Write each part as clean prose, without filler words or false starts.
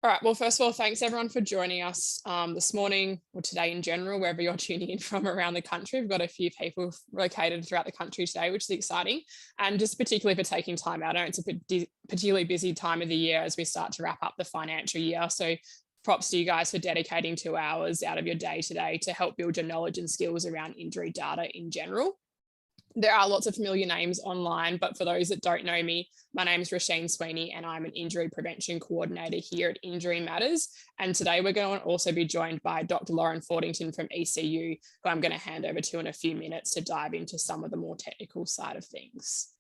All right. Well, first of all, thanks everyone for joining us this morning or today in general, wherever you're tuning in from around the country. We've got a few people located throughout the country today, which is exciting. And just particularly for taking time out. I know it's a particularly busy time of the year as we start to wrap up the financial year. So props to you guys for dedicating 2 hours out of your day today to help build your knowledge and skills around injury data in general. There are lots of familiar names online, but for those that don't know me, my name is Roisin Sweeney and I'm an injury prevention coordinator here at Injury Matters. And today we're going to also be joined by Dr. Lauren Fordington from ECU, who I'm going to hand over to in a few minutes to dive into some of the more technical side of things.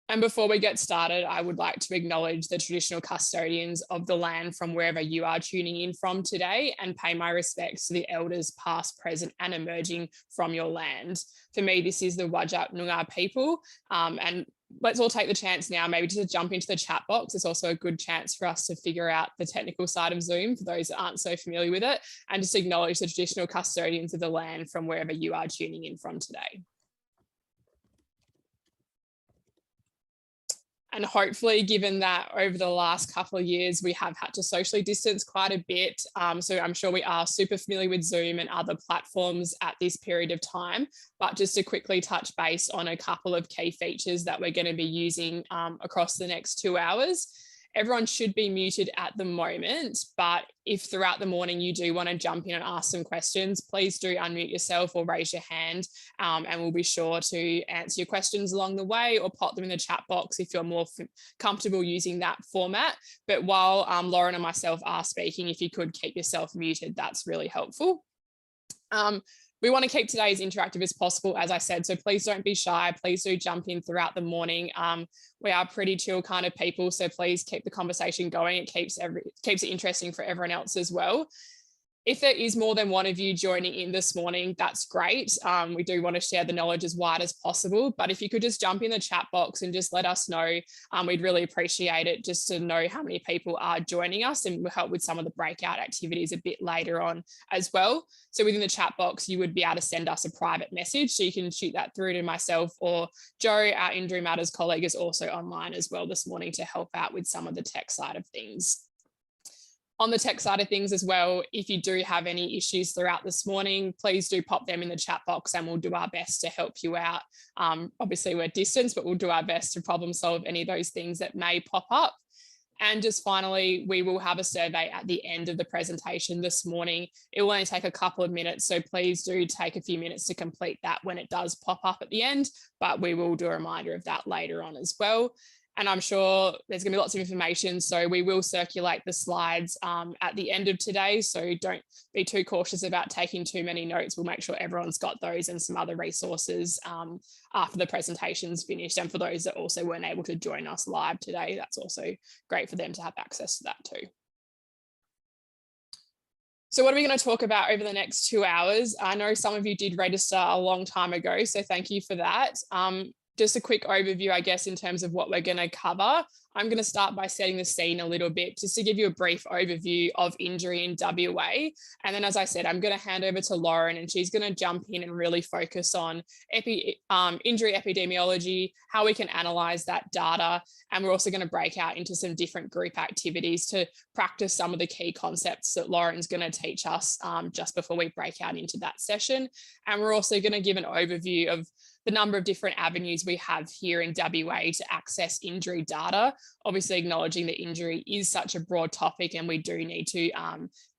And before we get started, I would like to acknowledge the traditional custodians of the land from wherever you are tuning in from today and pay my respects to the elders past, present and emerging from your land. For me, this is the Whadjuk Noongar people. And let's all take the chance now, maybe to jump into the chat box. It's also a good chance for us to figure out the technical side of Zoom for those that aren't so familiar with it, and just acknowledge the traditional custodians of the land from wherever you are tuning in from today. And hopefully, given that over the last couple of years, we have had to socially distance quite a bit. So I'm sure we are super familiar with Zoom and other platforms at this period of time. But just to quickly touch base on a couple of key features that we're going to be using across the next 2 hours. Everyone should be muted at the moment, but if throughout the morning you do want to jump in and ask some questions, please do unmute yourself or raise your hand, and we'll be sure to answer your questions along the way or pop them in the chat box if you're more comfortable using that format. But while Lauren and myself are speaking, if you could keep yourself muted, that's really helpful. We want to keep today as interactive as possible, as I said, so please don't be shy. Please do jump in throughout the morning. We are pretty chill kind of people, so please keep the conversation going. It keeps it interesting for everyone else as well. If there is more than one of you joining in this morning, that's great. We do want to share the knowledge as wide as possible, but if you could just jump in the chat box and just let us know, we'd really appreciate it, just to know how many people are joining us, and we'll help with some of the breakout activities a bit later on as well. So within the chat box, you would be able to send us a private message, so you can shoot that through to myself, or Joe, our Injury Matters colleague, is also online as well this morning to help out with some of the tech side of things. On the tech side of things as well, if you do have any issues throughout this morning, please do pop them in the chat box and we'll do our best to help you out. Obviously we're distance, but we'll do our best to problem solve any of those things that may pop up. And just finally, we will have a survey at the end of the presentation this morning. It will only take a couple of minutes, so please do take a few minutes to complete that when it does pop up at the end, but we will do a reminder of that later on as well. And I'm sure there's going to be lots of information, so we will circulate the slides at the end of today. So don't be too cautious about taking too many notes. We'll make sure everyone's got those and some other resources after the presentation's finished. And for those that also weren't able to join us live today, that's also great for them to have access to that too. So what are we going to talk about over the next 2 hours? I know some of you did register a long time ago, so thank you for that. Just a quick overview, I guess, in terms of what we're going to cover. I'm going to start by setting the scene a little bit, just to give you a brief overview of injury in WA. And then, as I said, I'm going to hand over to Lauren, and she's going to jump in and really focus on injury epidemiology, how we can analyse that data. And we're also going to break out into some different group activities to practice some of the key concepts that Lauren's going to teach us just before we break out into that session. And we're also going to give an overview of the number of different avenues we have here in WA to access injury data, obviously acknowledging that injury is such a broad topic and we do need to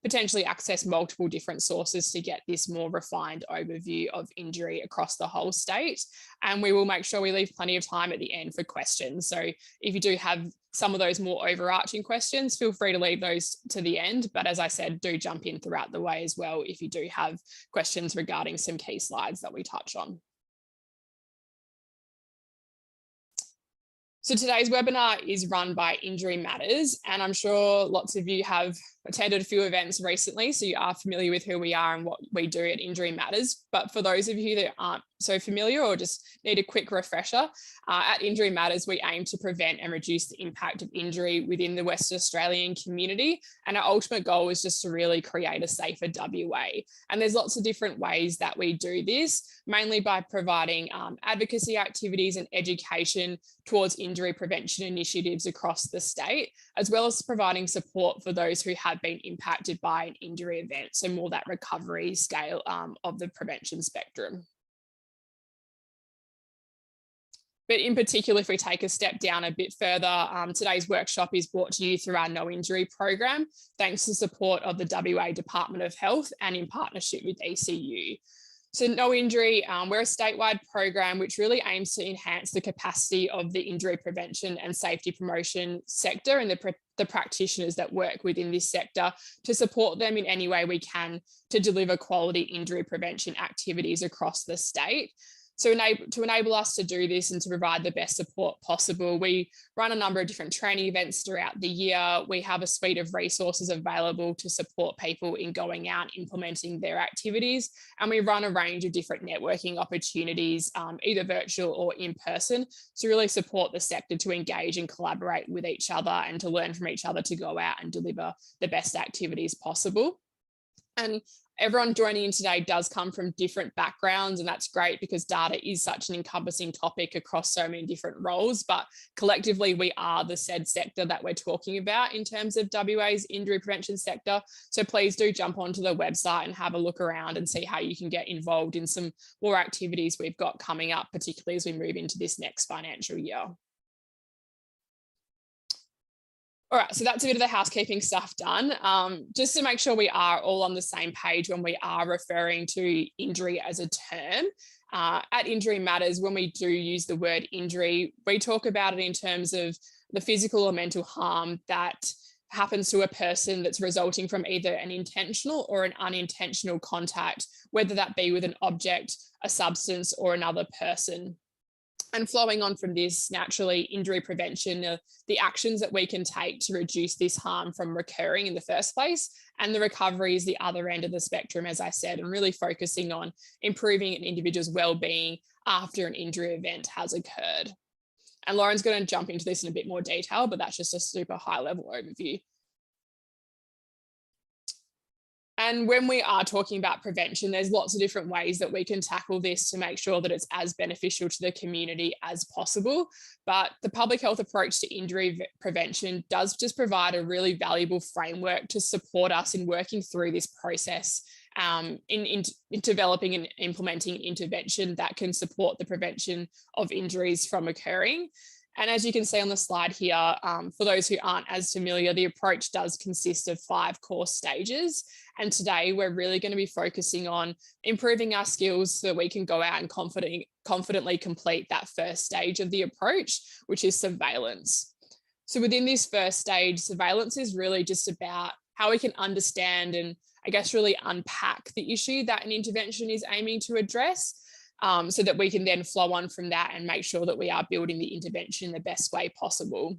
potentially access multiple different sources to get this more refined overview of injury across the whole state. And we will make sure we leave plenty of time at the end for questions. So if you do have some of those more overarching questions, feel free to leave those to the end. But as I said, do jump in throughout the way as well if you do have questions regarding some key slides that we touch on. So today's webinar is run by Injury Matters, and I'm sure lots of you have attended a few events recently, so you are familiar with who we are and what we do at Injury Matters. But for those of you that aren't so familiar or just need a quick refresher, at Injury Matters, we aim to prevent and reduce the impact of injury within the Western Australian community. And our ultimate goal is just to really create a safer WA. And there's lots of different ways that we do this, mainly by providing advocacy activities and education towards injury prevention initiatives across the state, as well as providing support for those who have been impacted by an injury event. So more that recovery scale of the prevention spectrum. But in particular, if we take a step down a bit further, today's workshop is brought to you through our No Injury program, thanks to the support of the WA Department of Health and in partnership with ECU. So No Injury, we're a statewide program which really aims to enhance the capacity of the injury prevention and safety promotion sector and the practitioners that work within this sector to support them in any way we can to deliver quality injury prevention activities across the state. So to enable us to do this and to provide the best support possible, we run a number of different training events throughout the year. We have a suite of resources available to support people in going out and implementing their activities. And we run a range of different networking opportunities, either virtual or in person, to really support the sector to engage and collaborate with each other and to learn from each other to go out and deliver the best activities possible. And everyone joining in today does come from different backgrounds, and that's great because data is such an encompassing topic across so many different roles, but collectively we are the said sector that we're talking about in terms of WA's injury prevention sector. So please do jump onto the website and have a look around and see how you can get involved in some more activities we've got coming up, particularly as we move into this next financial year. All right, so that's a bit of the housekeeping stuff done. Just to make sure we are all on the same page when we are referring to injury as a term. At Injury Matters, when we do use the word injury, we talk about it in terms of the physical or mental harm that happens to a person that's resulting from either an intentional or an unintentional contact, whether that be with an object, a substance, or another person. And flowing on from this, naturally, injury prevention, the actions that we can take to reduce this harm from recurring in the first place, and the recovery is the other end of the spectrum, as I said, and really focusing on improving an individual's well-being after an injury event has occurred. And Lauren's going to jump into this in a bit more detail, but that's just a super high-level overview. And when we are talking about prevention, there's lots of different ways that we can tackle this to make sure that it's as beneficial to the community as possible. But the public health approach to injury prevention does just provide a really valuable framework to support us in working through this process, in developing and implementing an intervention that can support the prevention of injuries from occurring. And as you can see on the slide here, for those who aren't as familiar, the approach does consist of 5 core stages. And today we're really going to be focusing on improving our skills so that we can go out and confidently complete that first stage of the approach, which is surveillance. So within this first stage, surveillance is really just about how we can understand and I guess really unpack the issue that an intervention is aiming to address. So that we can then flow on from that and make sure that we are building the intervention the best way possible.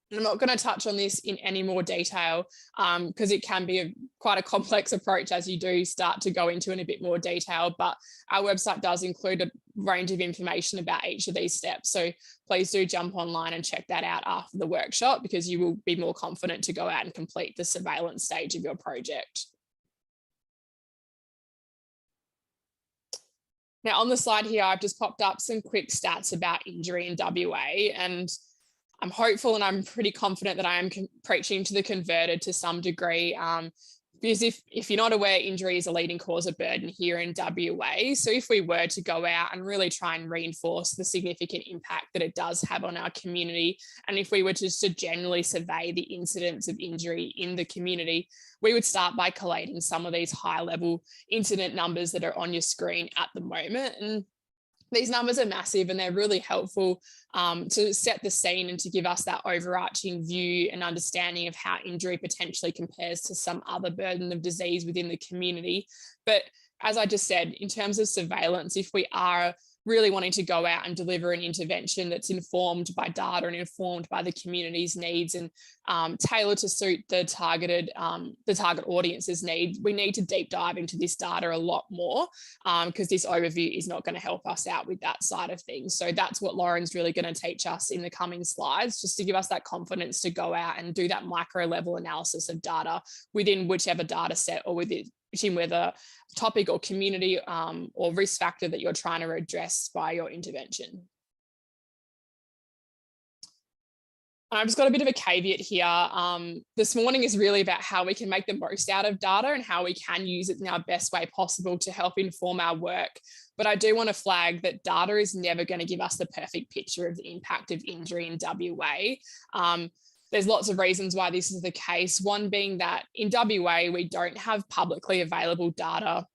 And I'm not going to touch on this in any more detail because it can be quite a complex approach as you do start to go into in a bit more detail, but our website does include a range of information about each of these steps. So please do jump online and check that out after the workshop because you will be more confident to go out and complete the surveillance stage of your project. Now on the slide here, I've just popped up some quick stats about injury in WA, and I'm hopeful and I'm pretty confident that I am preaching to the converted to some degree, because if you're not aware, injury is a leading cause of burden here in WA. So if we were to go out and really try and reinforce the significant impact that it does have on our community, and if we were just to generally survey the incidents of injury in the community, we would start by collating some of these high level incident numbers that are on your screen at the moment. And these numbers are massive and they're really helpful to set the scene and to give us that overarching view and understanding of how injury potentially compares to some other burden of disease within the community. But as I just said, in terms of surveillance, if we are really wanting to go out and deliver an intervention that's informed by data and informed by the community's needs and tailored to suit the target audience's need. We need to deep dive into this data a lot more because this overview is not going to help us out with that side of things. So that's what Lauren's really going to teach us in the coming slides, just to give us that confidence to go out and do that micro level analysis of data within whichever data set or within whether topic or community or risk factor that you're trying to address by your intervention. I've just got a bit of a caveat here. This morning is really about how we can make the most out of data and how we can use it in our best way possible to help inform our work. But I do want to flag that data is never going to give us the perfect picture of the impact of injury in WA. There's lots of reasons why this is the case. One being that in WA, we don't have publicly available data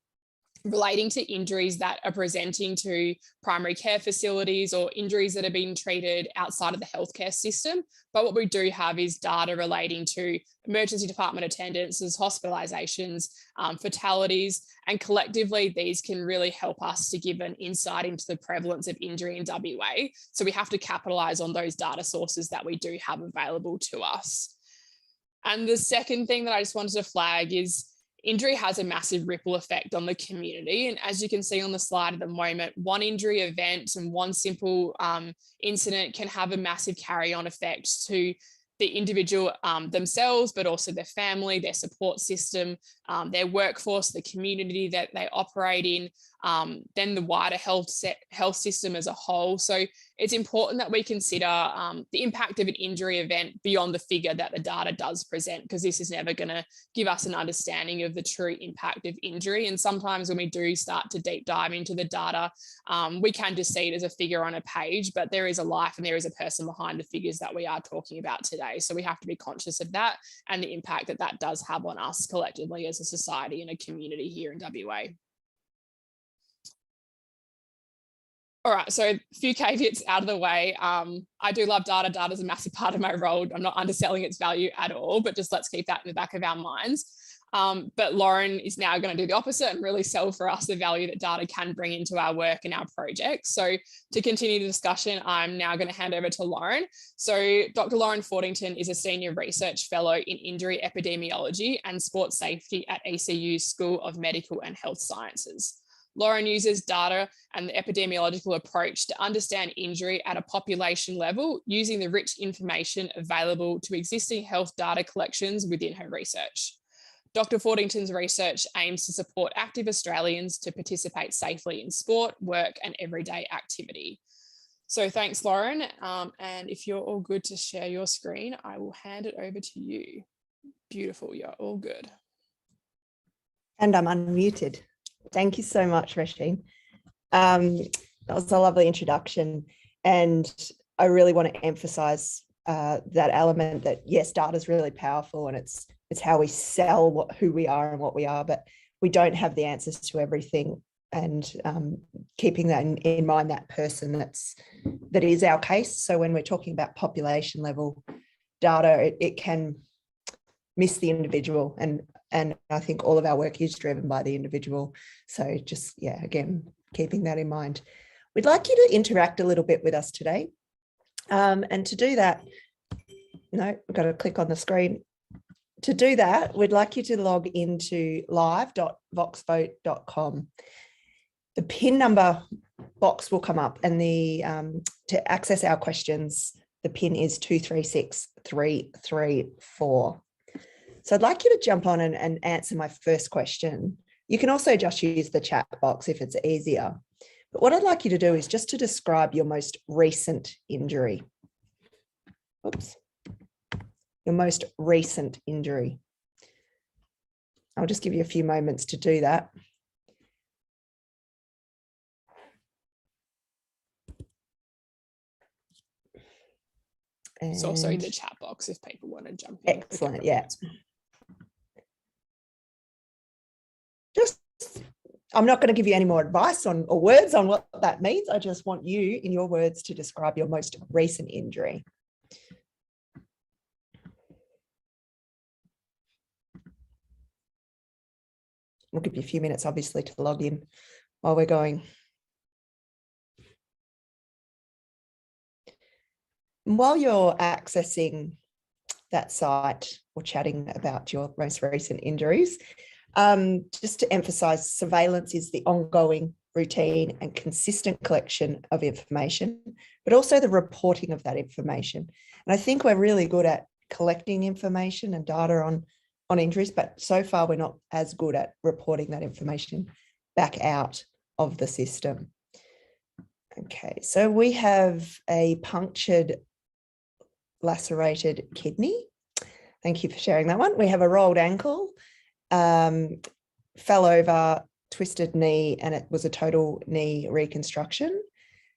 relating to injuries that are presenting to primary care facilities or injuries that are being treated outside of the healthcare system. But what we do have is data relating to emergency department attendances, hospitalizations, fatalities, and collectively these can really help us to give an insight into the prevalence of injury in WA. So we have to capitalize on those data sources that we do have available to us. And the second thing that I just wanted to flag is injury has a massive ripple effect on the community. And as you can see on the slide at the moment, one injury event and one simple incident can have a massive carry-on effect to the individual themselves, but also their family, their support system, their workforce, the community that they operate in, then the wider health system as a whole. So it's important that we consider the impact of an injury event beyond the figure that the data does present, because this is never going to give us an understanding of the true impact of injury. And sometimes when we do start to deep dive into the data, we can just see it as a figure on a page, but there is a life and there is a person behind the figures that we are talking about today. So we have to be conscious of that and the impact that that does have on us collectively as a society and a community here in WA. All right, so a few caveats out of the way. I do love data. Data is a massive part of my role. I'm not underselling its value at all, but just let's keep that in the back of our minds. But Lauren is now going to do the opposite and really sell for us the value that data can bring into our work and our projects. So to continue the discussion, I'm now going to hand over to Lauren. So Dr. Lauren Fordington is a Senior Research Fellow in Injury Epidemiology and Sports Safety at ECU's School of Medical and Health Sciences. Lauren uses data and the epidemiological approach to understand injury at a population level using the rich information available to existing health data collections within her research. Dr. Fordington's research aims to support active Australians to participate safely in sport, work, and everyday activity. So thanks, Lauren. And if you're all good to share your screen, I will hand it over to you. Beautiful, you're all good. And I'm unmuted. Thank you so much, Roisin. That was a lovely introduction. And I really want to emphasize that element that, yes, data is really powerful and it's how we sell who we are and what we are, but we don't have the answers to everything. And keeping that in mind, that person that is our case. So when we're talking about population level data, it can miss the individual, and I think all of our work is driven by the individual. So just, yeah, again, keeping that in mind. We'd like you to interact a little bit with us today. And to do that, no, we've got to click on the screen. To do that, we'd like you to log into live.voxvote.com. The PIN number box will come up, and to access our questions, the PIN is 236334. So I'd like you to jump on and answer my first question. You can also just use the chat box if it's easier. But what I'd like you to do is just to describe your most recent injury. Oops. Your most recent injury. I'll just give you a few moments to do that. It's also in the chat box if people want to jump in. Excellent, yeah. I'm not going to give you any more advice or words on what that means. I just want you, in your words, to describe your most recent injury. We'll give you a few minutes, obviously, to log in while we're going. while you're accessing that site or chatting about your most recent injuries, just to emphasize, surveillance is the ongoing, routine and consistent collection of information, but also the reporting of that information. And I think we're really good at collecting information and data on injuries, but so far we're not as good at reporting that information back out of the system. Okay, so we have a punctured, lacerated kidney. Thank you for sharing that one. We have a rolled ankle, fell over, twisted knee, and it was a total knee reconstruction.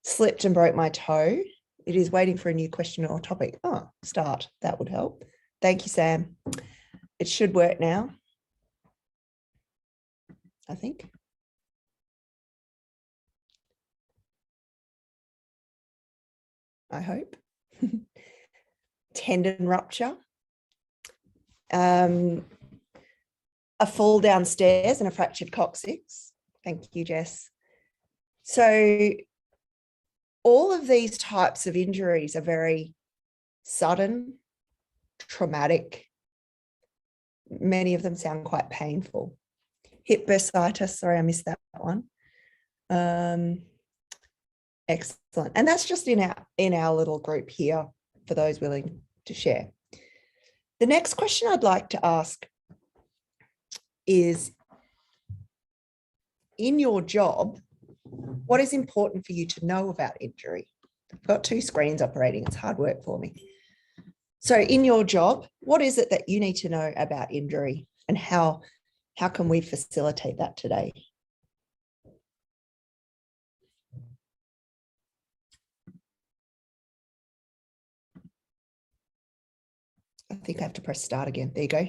Slipped and broke my toe. It is waiting for a new question or topic. Oh, start. That would help. Thank you, Sam. It should work now, I think. I hope. Tendon rupture. A fall downstairs and a fractured coccyx. Thank you, Jess. So all of these types of injuries are very sudden, traumatic. Many of them sound quite painful. Hip bursitis, sorry, I missed that one. Excellent. And that's just in our little group here for those willing to share. The next question I'd like to ask is, in your job, what is important for you to know about injury? I've got two screens operating. It's hard work for me. So in your job, what is it that you need to know about injury, and how can we facilitate that today? I think I have to press start again. There you go.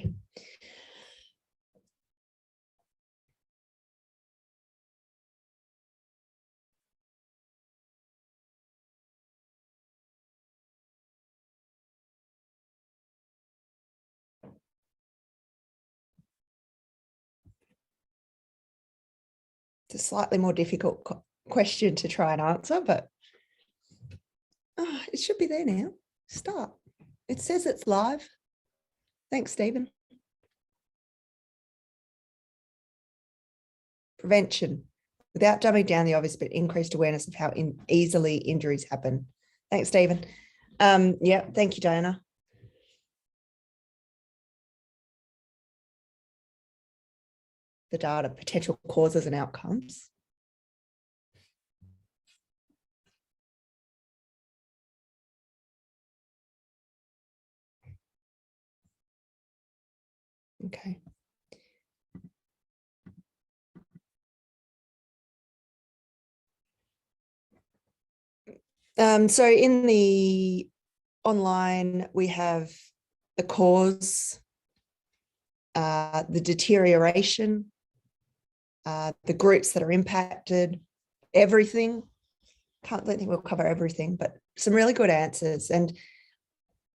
It's a slightly more difficult question to try and answer, but it should be there now. Start. It says it's live. Thanks, Stephen. Prevention, without dumbing down the obvious, but increased awareness of how easily injuries happen. Thanks, Stephen. Yeah, thank you, Diana. The data, potential causes and outcomes. Okay. So in the online, we have the cause, the deterioration, the groups that are impacted, everything. Can't think we'll cover everything, but some really good answers. And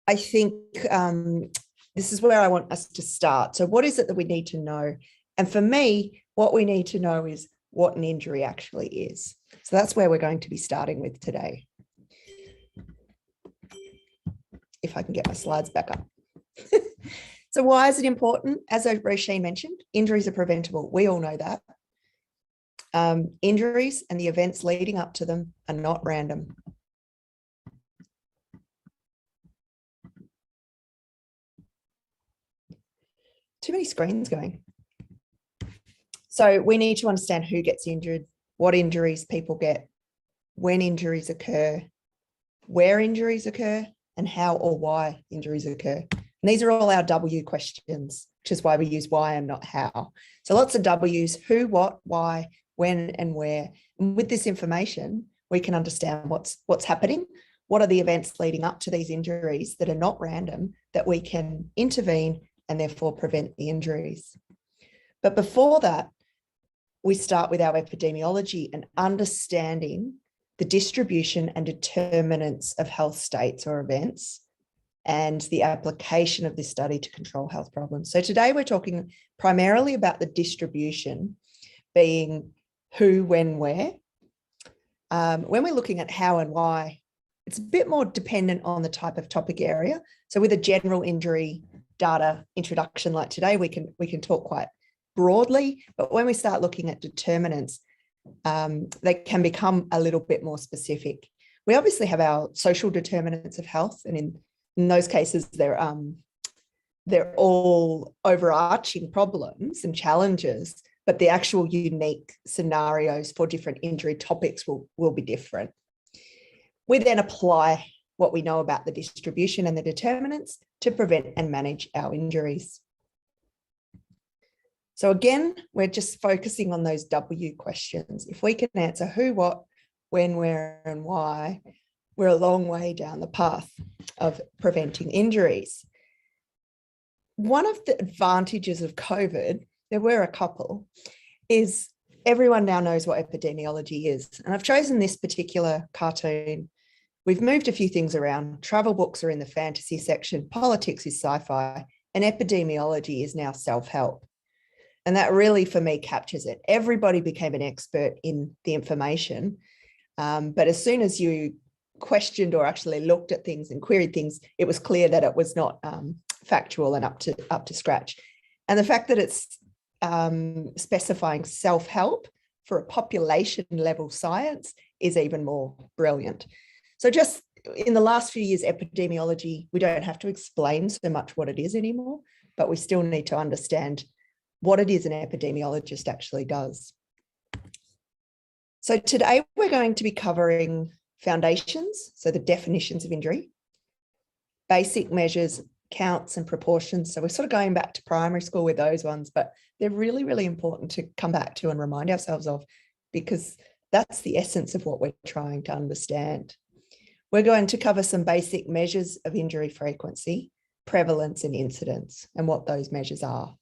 I think this is where I want us to start. So what is it that we need to know? And for me, what we need to know is what an injury actually is. So that's where we're going to be starting with today. If I can get my slides back up. So why is it important? As Roisin mentioned, injuries are preventable. We all know that. Injuries and the events leading up to them are not random. Too many screens going. So we need to understand who gets injured, what injuries people get, when injuries occur, where injuries occur, and how or why injuries occur. And these are all our W questions, which is why we use why and not how. So lots of W's: who, what, why, when, and where. And with this information, we can understand what's happening. What are the events leading up to these injuries that are not random, that we can intervene and therefore prevent the injuries. But before that, we start with our epidemiology and understanding the distribution and determinants of health states or events, and the application of this study to control health problems. So today we're talking primarily about the distribution, being who, when, where. When we're looking at how and why, it's a bit more dependent on the type of topic area. So with a general injury data introduction like today, we can talk quite broadly, but when we start looking at determinants, they can become a little bit more specific. We obviously have our social determinants of health, and in those cases, they're all overarching problems and challenges, but the actual unique scenarios for different injury topics will be different. We then apply what we know about the distribution and the determinants to prevent and manage our injuries. So again, we're just focusing on those W questions. If we can answer who, what, when, where, and why, we're a long way down the path of preventing injuries. One of the advantages of COVID, there were a couple, is everyone now knows what epidemiology is. And I've chosen this particular cartoon. We've moved a few things around. Travel books are in the fantasy section, politics is sci-fi, and epidemiology is now self-help. And that really, for me, captures it. Everybody became an expert in the information. But as soon as you questioned or actually looked at things and queried things, it was clear that it was not factual and up to scratch. And the fact that it's specifying self-help for a population level science is even more brilliant. So just in the last few years, epidemiology, we don't have to explain so much what it is anymore, but we still need to understand what it is an epidemiologist actually does. So today we're going to be covering foundations, so the definitions of injury, basic measures, counts and proportions. So we're sort of going back to primary school with those ones, but they're really, really important to come back to and remind ourselves of, because that's the essence of what we're trying to understand. We're going to cover some basic measures of injury frequency, prevalence and incidence, and what those measures are.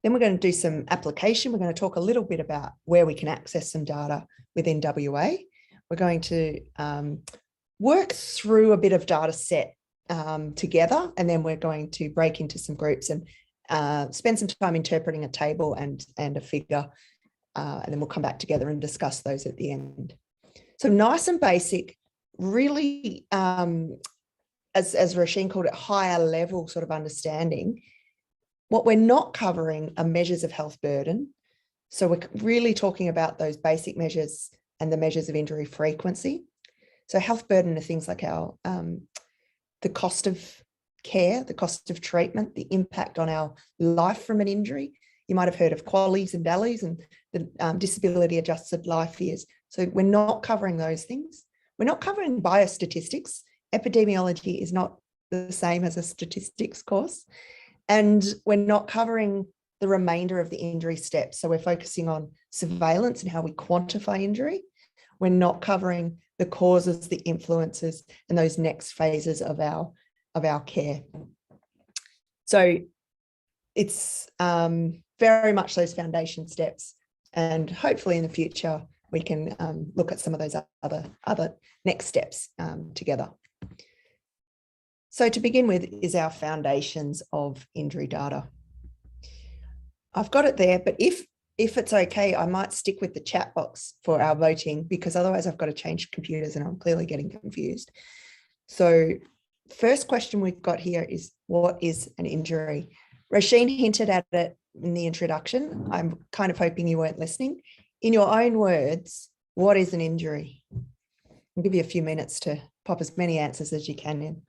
Then we're going to do some application. We're going to talk a little bit about where we can access some data within WA. We're going to work through a bit of data set together, and then we're going to break into some groups and spend some time interpreting a table and a figure, and then we'll come back together and discuss those at the end. So nice and basic, really, as Roisin called it, higher level sort of understanding. What we're not covering are measures of health burden. So we're really talking about those basic measures and the measures of injury frequency. So health burden are things like our the cost of care, the cost of treatment, the impact on our life from an injury. You might have heard of QALYs and DALYs and the disability adjusted life years. So we're not covering those things. We're not covering biostatistics. Epidemiology is not the same as a statistics course. And we're not covering the remainder of the injury steps. So we're focusing on surveillance and how we quantify injury. We're not covering the causes, the influences, and those next phases of our care. So it's very much those foundation steps, and hopefully in the future we can look at some of those other next steps together. So to begin with is our foundations of injury data. I've got it there, but if it's okay, I might stick with the chat box for our voting, because otherwise I've got to change computers and I'm clearly getting confused. So first question we've got here is, what is an injury? Roisin hinted at it in the introduction. I'm kind of hoping you weren't listening. In your own words, what is an injury? I'll give you a few minutes to pop as many answers as you can in.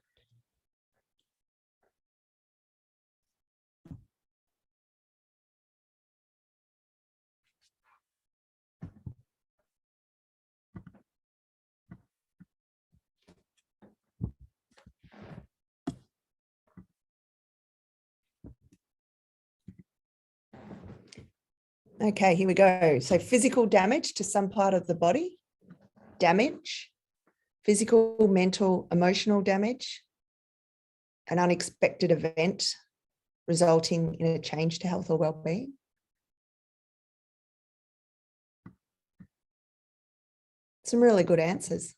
Okay, here we go. So physical damage to some part of the body, damage, physical, mental, emotional damage, an unexpected event resulting in a change to health or well-being. Some really good answers.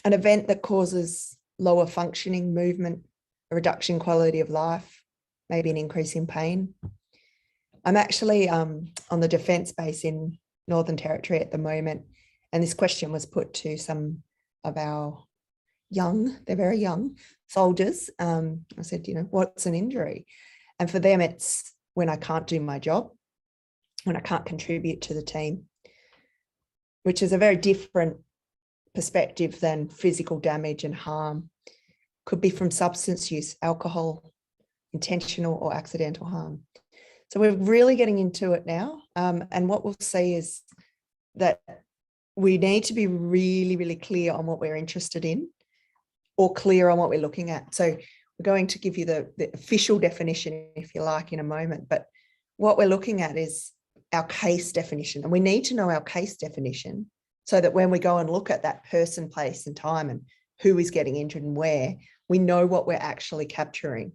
An event that causes lower functioning, movement, a reduction in quality of life, maybe an increase in pain. I'm actually on the defence base in Northern Territory at the moment, and this question was put to some of our young, they're very young soldiers. I said, what's an injury? And for them, it's when I can't do my job, when I can't contribute to the team, which is a very different perspective than physical damage and harm. Could be from substance use, alcohol, intentional or accidental harm. So we're really getting into it now. And what we'll see is that we need to be really, really clear on what we're interested in, or clear on what we're looking at. So we're going to give you the official definition, if you like, in a moment. But what we're looking at is our case definition. And we need to know our case definition so that when we go and look at that person, place and time and who is getting injured and where, we know what we're actually capturing.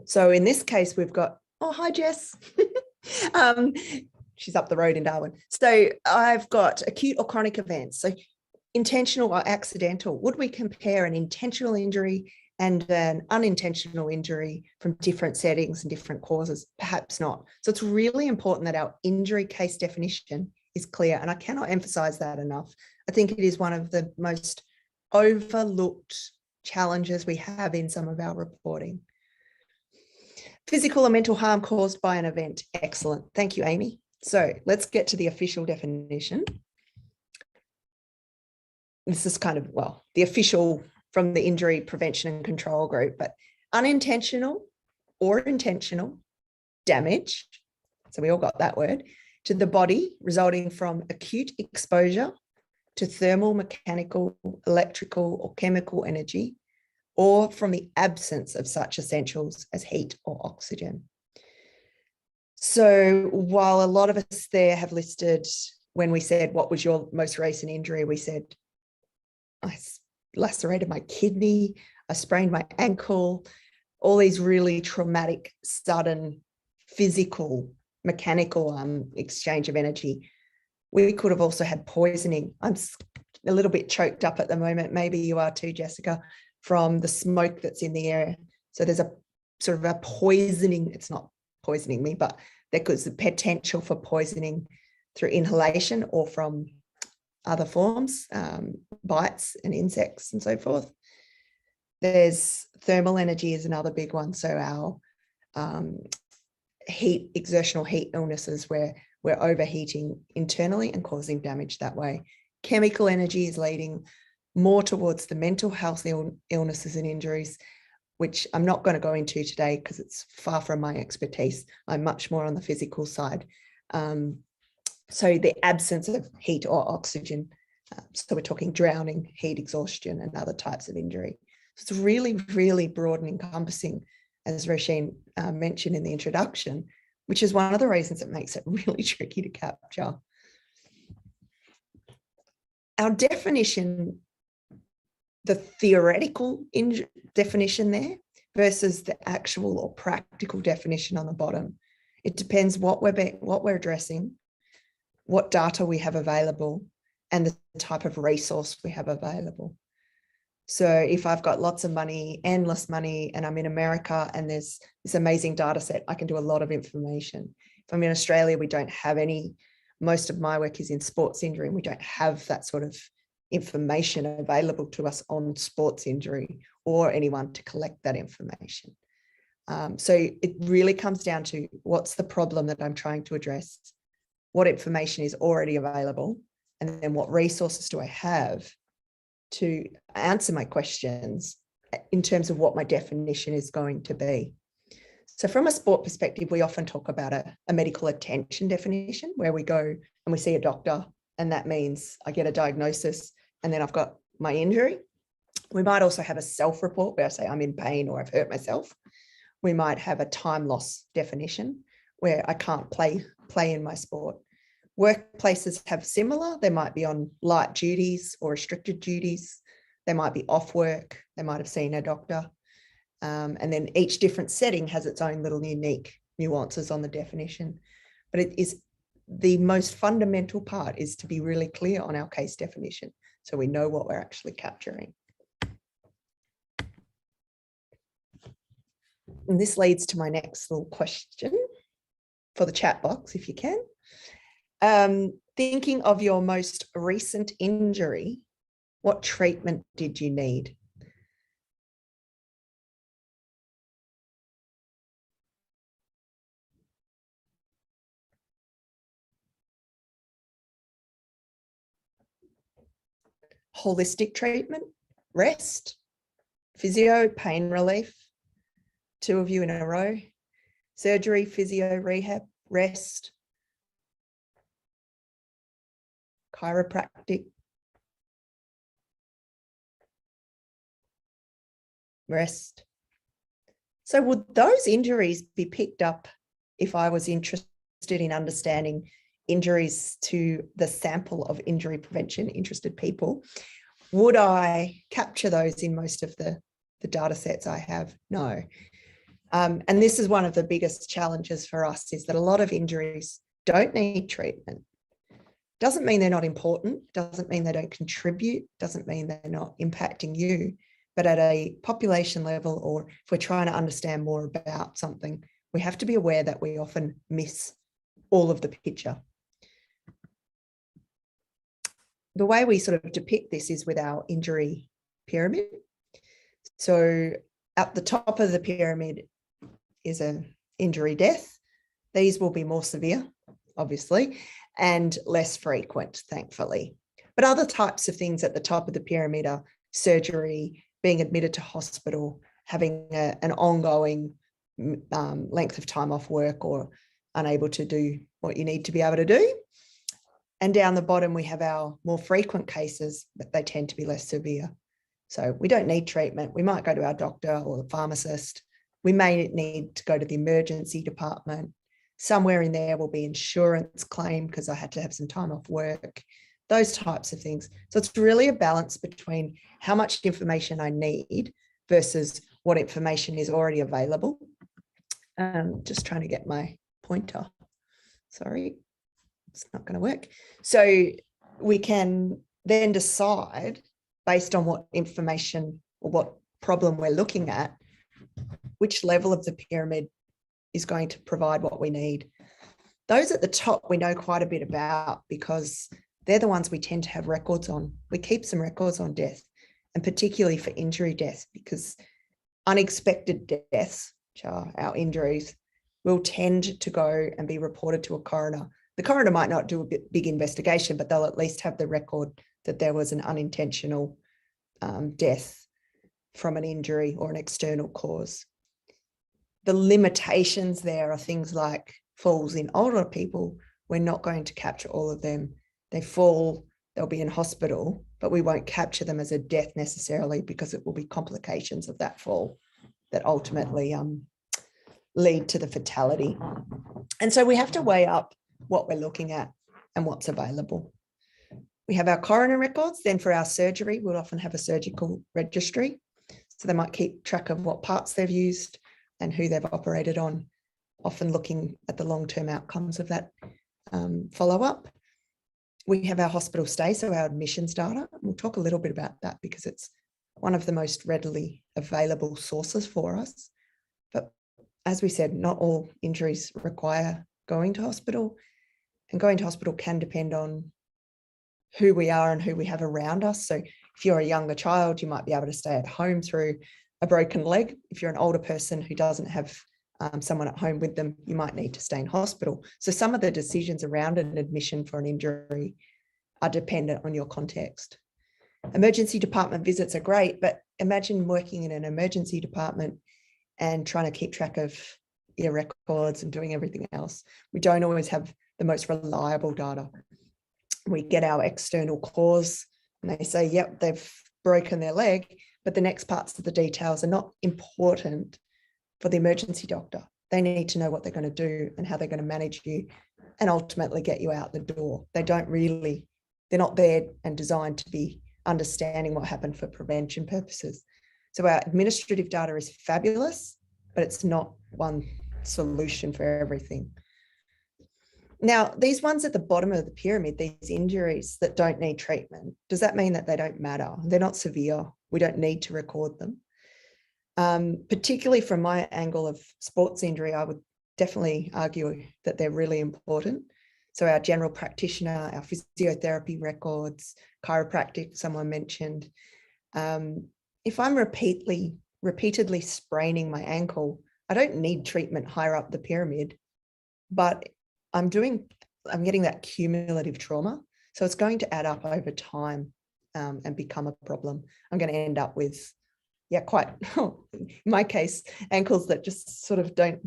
So in this case, we've got, oh, hi, Jess. She's up the road in Darwin. So I've got acute or chronic events. So intentional or accidental. Would we compare an intentional injury and an unintentional injury from different settings and different causes? Perhaps not. So it's really important that our injury case definition is clear. And I cannot emphasize that enough. I think it is one of the most overlooked challenges we have in some of our reporting. Physical or mental harm caused by an event. Excellent. Thank you, Amy. So let's get to the official definition. This is kind of, well, the official from the Injury Prevention and Control Group, but unintentional or intentional damage, so we all got that word, to the body resulting from acute exposure to thermal, mechanical, electrical, or chemical energy, or from the absence of such essentials as heat or oxygen. So while a lot of us there have listed, when we said, what was your most recent injury? We said, I lacerated my kidney, I sprained my ankle, all these really traumatic, sudden, physical, mechanical exchange of energy. We could have also had poisoning. I'm a little bit choked up at the moment. Maybe you are too, Jessica, from the smoke that's in the air. So there's a sort of a poisoning, it's not poisoning me, but there could be potential for poisoning through inhalation or from other forms, bites and insects and so forth. There's thermal energy is another big one. So our exertional heat illnesses where we're overheating internally and causing damage that way. Chemical energy is leading more towards the mental health illnesses and injuries, which I'm not going to go into today because it's far from my expertise. I'm much more on the physical side. So the absence of heat or oxygen. So we're talking drowning, heat exhaustion, and other types of injury. So it's really, really broad and encompassing, as Roisin mentioned in the introduction, which is one of the reasons it makes it really tricky to capture. Our definition, the theoretical definition there versus the actual or practical definition on the bottom. It depends what we're addressing, what data we have available, and the type of resource we have available. So if I've got lots of money, endless money, and I'm in America and there's this amazing data set, I can do a lot of information. If I'm in Australia, we don't have any. Most of my work is in sports injury, and we don't have that sort of information available to us on sports injury or anyone to collect that information. So it really comes down to what's the problem that I'm trying to address, what information is already available, and then what resources do I have to answer my questions in terms of what my definition is going to be. So from a sport perspective, we often talk about a medical attention definition where we go and we see a doctor, and that means I get a diagnosis and then I've got my injury. We might also have a self-report where I say I'm in pain or I've hurt myself. We might have a time loss definition where I can't play in my sport. Workplaces have similar. They might be on light duties or restricted duties. They might be off work. They might have seen a doctor. And then each different setting has its own little unique nuances on the definition. But it is the most fundamental part is to be really clear on our case definition so we know what we're actually capturing. And this leads to my next little question for the chat box, if you can. Thinking of your most recent injury, What treatment did you need? Holistic treatment, rest, physio, pain relief, 2 of you in a row, surgery, physio, rehab, rest, chiropractic, rest. So would those injuries be picked up if I was interested in understanding injuries to the sample of injury prevention interested people? Would I capture those in most of the data sets I have? No. And this is one of the biggest challenges for us, is that a lot of injuries don't need treatment. Doesn't mean they're not important, doesn't mean they don't contribute, doesn't mean they're not impacting you. But at a population level, or if we're trying to understand more about something, we have to be aware that we often miss all of the picture. The way we sort of depict this is with our injury pyramid. So at the top of the pyramid is an injury death. These will be more severe, obviously, and less frequent, thankfully. But other types of things at the top of the pyramid are surgery, being admitted to hospital, having an ongoing length of time off work or unable to do what you need to be able to do. And down the bottom, we have our more frequent cases, but they tend to be less severe. So we don't need treatment. We might go to our doctor or the pharmacist. We may need to go to the emergency department. Somewhere in there will be insurance claim because I had to have some time off work, those types of things. So it's really a balance between how much information I need versus what information is already available. Just trying to get my pointer. Sorry, it's not going to work. So we can then decide based on what information or what problem we're looking at, which level of the pyramid is going to provide what we need. Those at the top we know quite a bit about because they're the ones we tend to have records on. We keep some records on death, and particularly for injury death, because unexpected deaths, which are our injuries, will tend to go and be reported to a coroner. The coroner might not do a big investigation, but they'll at least have the record that there was an unintentional death from an injury or an external cause. The limitations there are things like falls in older people. We're not going to capture all of them. They fall, they'll be in hospital, but we won't capture them as a death necessarily because it will be complications of that fall that ultimately lead to the fatality. And so we have to weigh up what we're looking at and what's available. We have our coroner records. Then for our surgery, we'll often have a surgical registry. So they might keep track of what parts they've used and who they've operated on, often looking at the long-term outcomes of that follow-up. We have our hospital stay, so our admissions data. We'll talk a little bit about that because it's one of the most readily available sources for us. But as we said, not all injuries require going to hospital, and going to hospital can depend on who we are and who we have around us. So if you're a younger child, you might be able to stay at home through a broken leg. If you're an older person who doesn't have someone at home with them, you might need to stay in hospital. So some of the decisions around an admission for an injury are dependent on your context. Emergency department visits are great, but imagine working in an emergency department and trying to keep track of your records and doing everything else. We don't always have the most reliable data. We get our external cause and they say, yep, they've broken their leg, but the next parts of the details are not important for the emergency doctor. They need to know what they're going to do and how they're going to manage you and ultimately get you out the door. They're not there and designed to be understanding what happened for prevention purposes. So our administrative data is fabulous, but it's not one solution for everything. Now, these ones at the bottom of the pyramid, these injuries that don't need treatment, does that mean that they don't matter? They're not severe. We don't need to record them. Particularly from my angle of sports injury, I would definitely argue that they're really important. So our general practitioner, our physiotherapy records, chiropractic, someone mentioned. If I'm repeatedly spraining my ankle, I don't need treatment higher up the pyramid, but I'm getting that cumulative trauma. So it's going to add up over time and become a problem. I'm going to end up with, quite, in my case, ankles that just sort of don't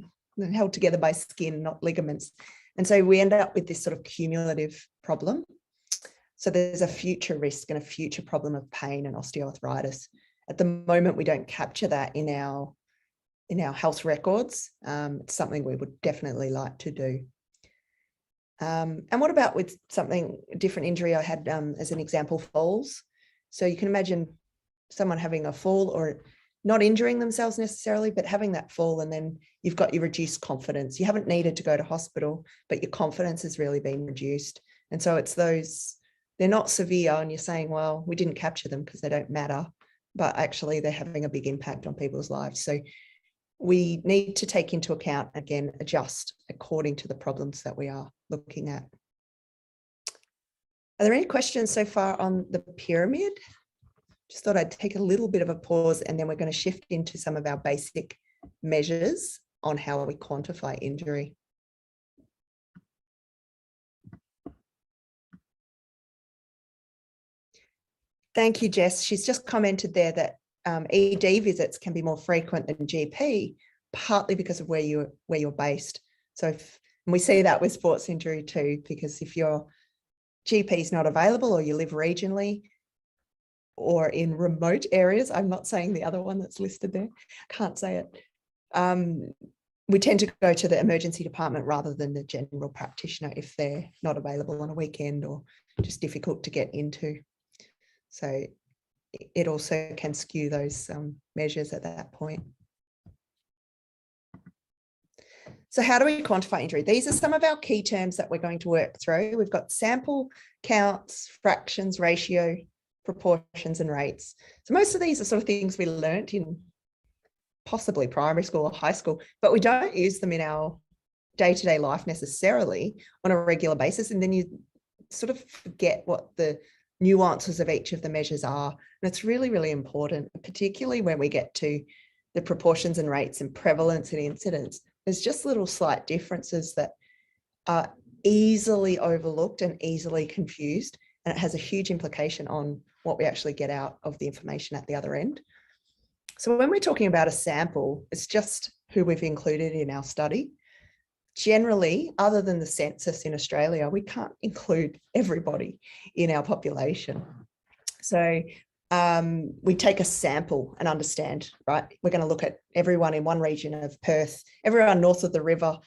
held together by skin, not ligaments. And so we end up with this sort of cumulative problem. So there's a future risk and a future problem of pain and osteoarthritis. At the moment, we don't capture that in our health records. It's something we would definitely like to do. And what about with a different injury I had as an example, falls. So you can imagine someone having a fall or not injuring themselves necessarily, but having that fall, and then you've got your reduced confidence. You haven't needed to go to hospital, but your confidence has really been reduced. And so it's those, they're not severe, and you're saying, well, we didn't capture them because they don't matter, but actually they're having a big impact on people's lives. So we need to take into account, again, adjust according to the problems that we are looking at. Are there any questions so far on the pyramid? Just thought I'd take a little bit of a pause, and then we're going to shift into some of our basic measures on how we quantify injury. Thank you, Jess. She's just commented there that ED visits can be more frequent than GP, partly because of where you're based. So and we see that with sports injury too, because if your GP is not available or you live regionally or in remote areas, I'm not saying the other one that's listed there, can't say it. We tend to go to the emergency department rather than the general practitioner if they're not available on a weekend or just difficult to get into. So it also can skew those measures at that point. So how do we quantify injury? These are some of our key terms that we're going to work through. We've got sample, counts, fractions, ratio, proportions, and rates. So most of these are sort of things we learnt in possibly primary school or high school, but we don't use them in our day-to-day life necessarily on a regular basis. And then you sort of forget what the nuances of each of the measures are. And it's really, really important, particularly when we get to the proportions and rates and prevalence and incidence. There's just little slight differences that are easily overlooked and easily confused. And it has a huge implication on what we actually get out of the information at the other end. So when we're talking about a sample, it's just who we've included in our study. Generally, other than the census in Australia, we can't include everybody in our population. So we take a sample and understand, right? We're going to look at everyone in one region of Perth. Everyone north of the river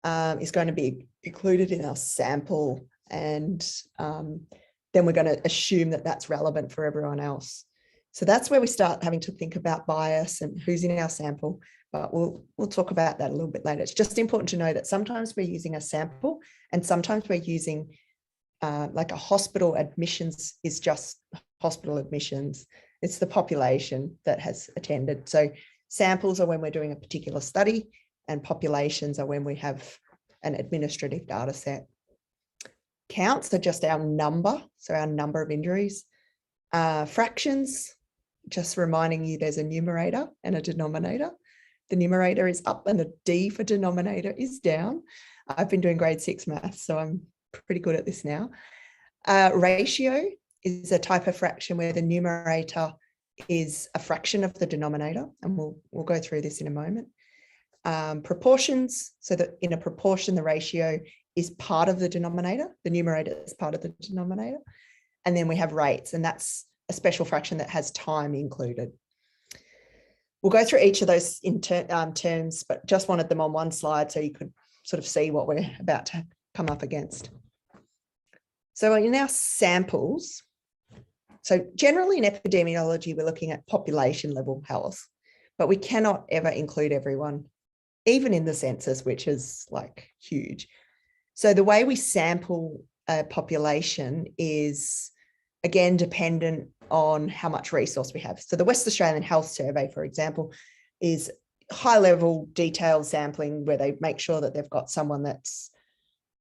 is going to be included in our sample. And then we're going to assume that that's relevant for everyone else. So that's where we start having to think about bias and who's in our sample. But we'll talk about that a little bit later. It's just important to know that sometimes we're using a sample and sometimes we're using like a hospital admissions is just hospital admissions. It's the population that has attended. So samples are when we're doing a particular study and populations are when we have an administrative data set. Counts are just our number, so our number of injuries. Fractions, just reminding you there's a numerator and a denominator. The numerator is up and the D for denominator is down. I've been doing grade 6 maths, so I'm pretty good at this now. Ratio is a type of fraction where the numerator is a fraction of the denominator, and we'll go through this in a moment. Proportions, so that in a proportion, the ratio is part of the denominator. The numerator is part of the denominator. And then we have rates, and that's a special fraction that has time included. We'll go through each of those in terms, but just wanted them on one slide so you could sort of see what we're about to come up against. So in our samples, so generally in epidemiology, we're looking at population level health, but we cannot ever include everyone, even in the census, which is like huge. So the way we sample a population is, again, dependent on how much resource we have. So the West Australian Health Survey, for example, is high level detailed sampling where they make sure that they've got someone that's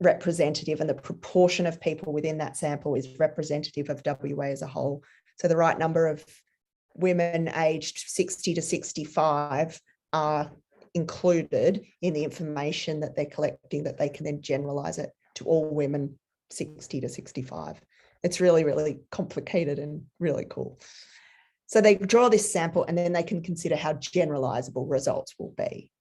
representative, and the proportion of people within that sample is representative of WA as a whole. So the right number of women aged 60 to 65 are included in the information that they're collecting, that they can then generalize it to all women 60 to 65. It's really, really complicated and really cool. So they draw this sample and then they can consider how generalizable results will be.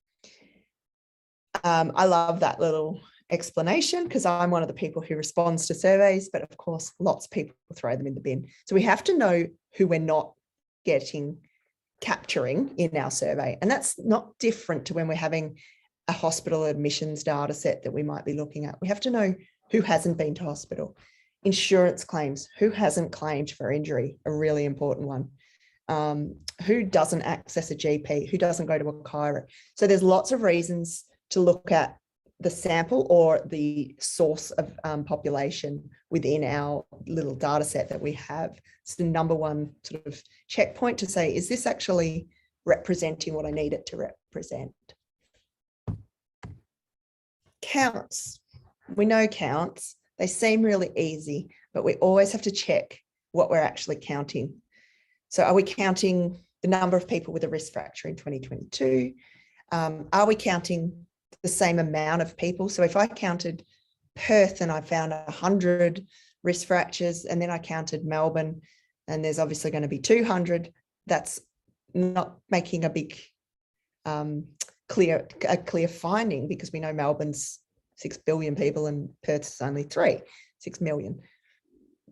I love that little explanation because I'm one of the people who responds to surveys, but of course, lots of people throw them in the bin. So we have to know who we're not capturing in our survey. And that's not different to when we're having a hospital admissions data set that we might be looking at. We have to know who hasn't been to hospital. Insurance claims, who hasn't claimed for injury, a really important one. Who doesn't access a GP, who doesn't go to a chiro. So there's lots of reasons to look at the sample or the source of population within our little data set that we have. It's the number one sort of checkpoint to say, is this actually representing what I need it to represent? Counts. We know counts. They seem really easy, but we always have to check what we're actually counting. So are we counting the number of people with a wrist fracture in 2022? Are we counting the same amount of people? So if I counted Perth and I found 100 wrist fractures, and then I counted Melbourne and there's obviously going to be 200, that's not making a big clear finding, because we know Melbourne's 6 billion people and Perth's only 6 million.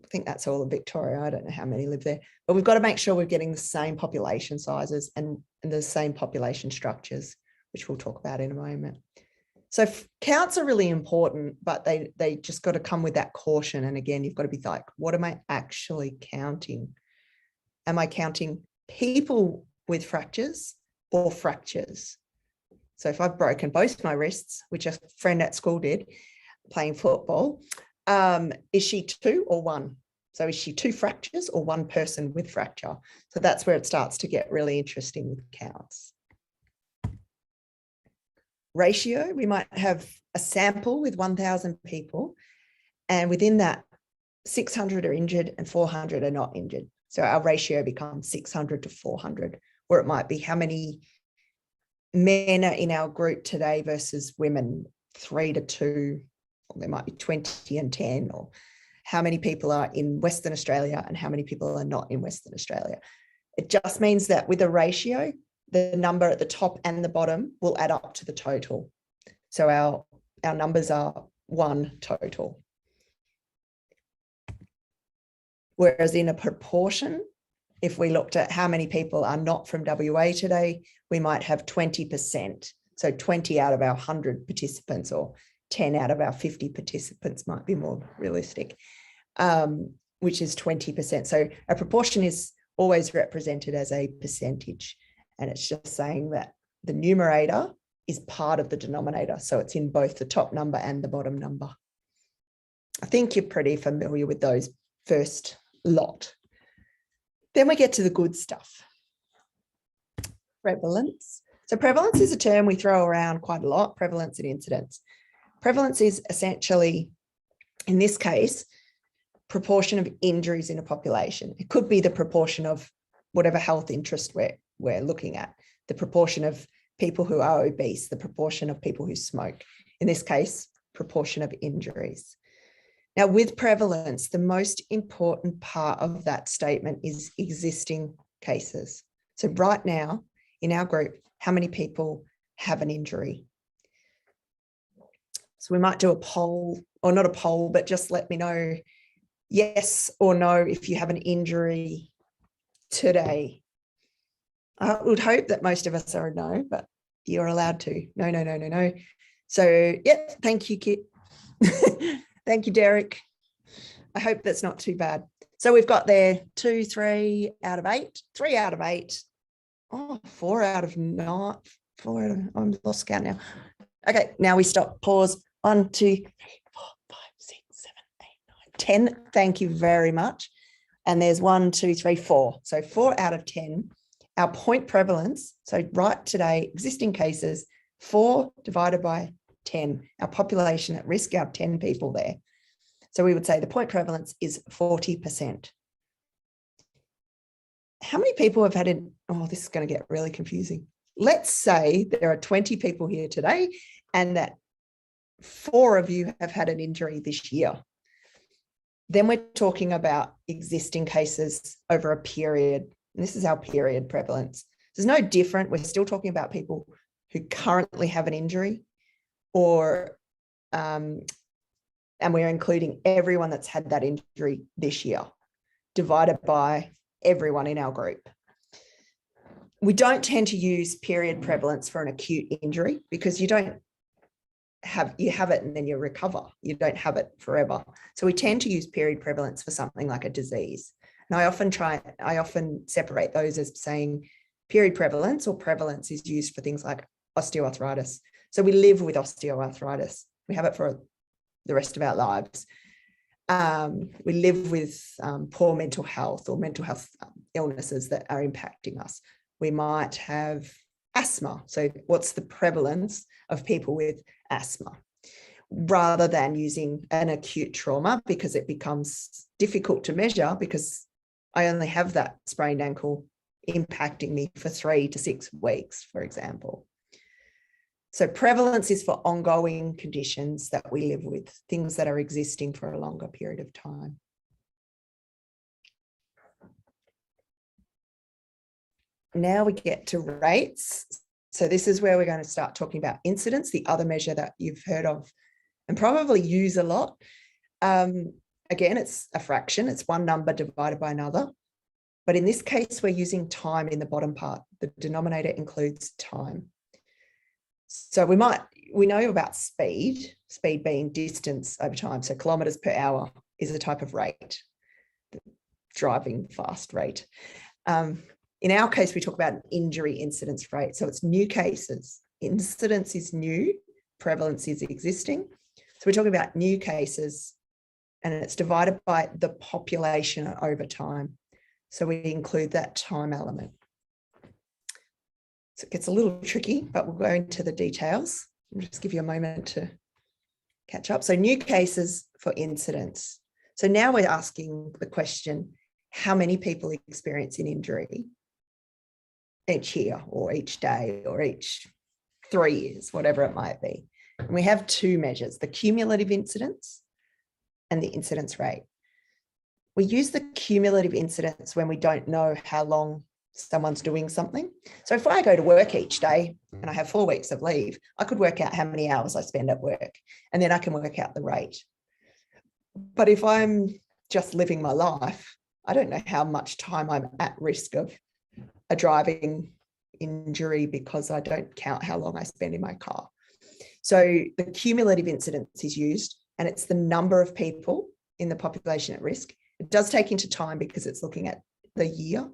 I think that's all of Victoria. I don't know how many live there, but we've got to make sure we're getting the same population sizes and the same population structures, which we'll talk about in a moment. So counts are really important, but they just got to come with that caution. And again, you've got to be like, what am I actually counting? Am I counting people with fractures or fractures? So if I've broken both my wrists, which a friend at school did playing football, is she 2 or 1? So is she 2 fractures or 1 person with fracture? So that's where it starts to get really interesting with counts. Ratio, we might have a sample with 1,000 people, and within that 600 are injured and 400 are not injured. So our ratio becomes 600 to 400, or it might be how many men are in our group today versus women, 3 to 2, or there might be 20 and 10, or how many people are in Western Australia and how many people are not in Western Australia. It just means that with a ratio, the number at the top and the bottom will add up to the total. So our numbers are 1 total. Whereas in a proportion, if we looked at how many people are not from WA today, we might have 20%. So 20 out of our 100 participants, or 10 out of our 50 participants might be more realistic, which is 20%. So a proportion is always represented as a percentage. And it's just saying that the numerator is part of the denominator. So it's in both the top number and the bottom number. I think you're pretty familiar with those first lot. Then we get to the good stuff. Prevalence. So prevalence is a term we throw around quite a lot, prevalence and incidence. Prevalence is essentially, in this case, proportion of injuries in a population. It could be the proportion of whatever health interest we're looking at, the proportion of people who are obese, the proportion of people who smoke. In this case, proportion of injuries. Now, with prevalence, the most important part of that statement is existing cases. So right now in our group, how many people have an injury? So we might do a poll, or not a poll, but just let me know yes or no if you have an injury today. I would hope that most of us are a no, but you're allowed to. No. So, yep, thank you, Kit. Thank you, Derek. I hope that's not too bad. So we've got there 2, 3 out of 8, 3 out of 8. Oh, 4 out of 9. 4 out of, I'm lost count now. Okay, now we stop, pause. 1, 2, 3, 4, 5, 6, 7, 8, 9, 10. Thank you very much. And there's 1, 2, 3, 4. So 4 out of 10. Our point prevalence, so right today, existing cases, 4 divided by 10, our population at risk, our 10 people there. So we would say the point prevalence is 40%. How many people have had an, oh, this is going to get really confusing. Let's say there are 20 people here today and that 4 of you have had an injury this year. Then we're talking about existing cases over a period. And this is our period prevalence. It's no different. We're still talking about people who currently have an injury, or and we're including everyone that's had that injury this year, divided by everyone in our group. We don't tend to use period prevalence for an acute injury because you have it and then you recover. You don't have it forever. So we tend to use period prevalence for something like a disease. And I often separate those as saying period prevalence or prevalence is used for things like osteoarthritis. So we live with osteoarthritis. We have it for the rest of our lives. We live with poor mental health or mental health illnesses that are impacting us. We might have asthma. So what's the prevalence of people with asthma? Rather than using an acute trauma, because it becomes difficult to measure because I only have that sprained ankle impacting me for 3 to 6 weeks, for example. So prevalence is for ongoing conditions that we live with, things that are existing for a longer period of time. Now we get to rates. So this is where we're going to start talking about incidence, the other measure that you've heard of and probably use a lot. Again, it's a fraction. It's one number divided by another. But in this case, we're using time in the bottom part. The denominator includes time. So we know about speed being distance over time. So kilometers per hour is a type of rate, driving fast rate. In our case, we talk about an injury incidence rate. So it's new cases. Incidence is new, prevalence is existing. So we're talking about new cases and it's divided by the population over time. So we include that time element. So it gets a little tricky, but we'll go into the details. I'll just give you a moment to catch up. So new cases for incidence. So now we're asking the question, how many people experience an injury each year or each day or each 3 years, whatever it might be. And we have 2 measures, the cumulative incidence and the incidence rate. We use the cumulative incidence when we don't know how long someone's doing something. So if I go to work each day and I have 4 weeks of leave, I could work out how many hours I spend at work and then I can work out the rate. But if I'm just living my life, I don't know how much time I'm at risk of a driving injury because I don't count how long I spend in my car. So the cumulative incidence is used and it's the number of people in the population at risk. It does take into time because it's looking at the year,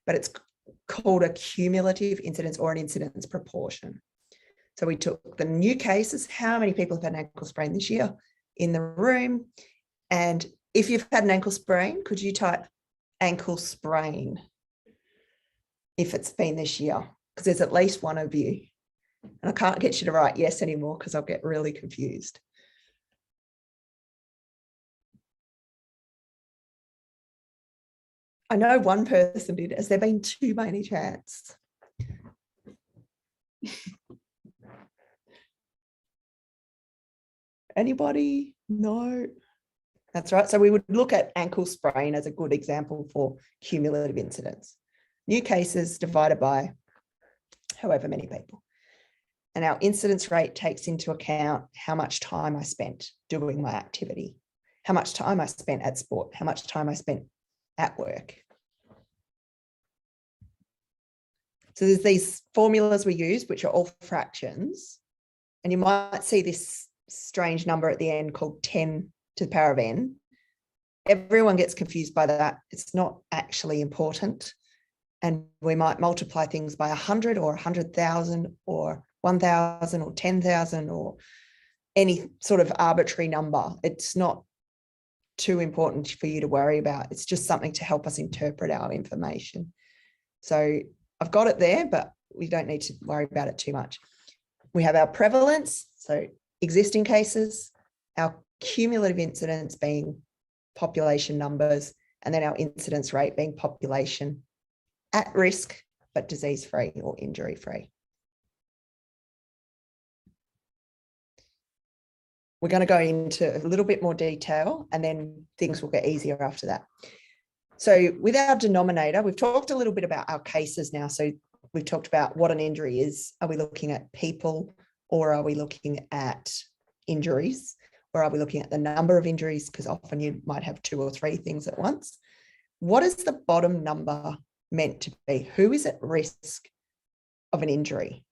but it's called a cumulative incidence or an incidence proportion. So we took the new cases, how many people have had an ankle sprain this year in the room? And if you've had an ankle sprain, could you type ankle sprain if it's been this year? Because there's at least one of you. And I can't get you to write yes anymore because I'll get really confused. I know one person did. Has there been 2 by any chance? Anybody? No. That's right. So we would look at ankle sprain as a good example for cumulative incidence. New cases divided by however many people. And our incidence rate takes into account how much time I spent doing my activity, how much time I spent at sport, how much time I spent at work. So there's these formulas we use, which are all fractions. And you might see this strange number at the end called 10 to the power of n. Everyone gets confused by that. It's not actually important. And we might multiply things by 100 or 100,000 or 1,000 or 10,000 or any sort of arbitrary number. It's not too important for you to worry about. It's just something to help us interpret our information. So I've got it there, but we don't need to worry about it too much. We have our prevalence. So existing cases, our cumulative incidence being population numbers, and then our incidence rate being population at risk, but disease-free or injury-free. We're going to go into a little bit more detail, and then things will get easier after that. So with our denominator, we've talked a little bit about our cases now. So we've talked about what an injury is. Are we looking at people, or are we looking at injuries? Or are we looking at the number of injuries? Because often you might have 2 or 3 things at once. What is the bottom number meant to be? Who is at risk of an injury?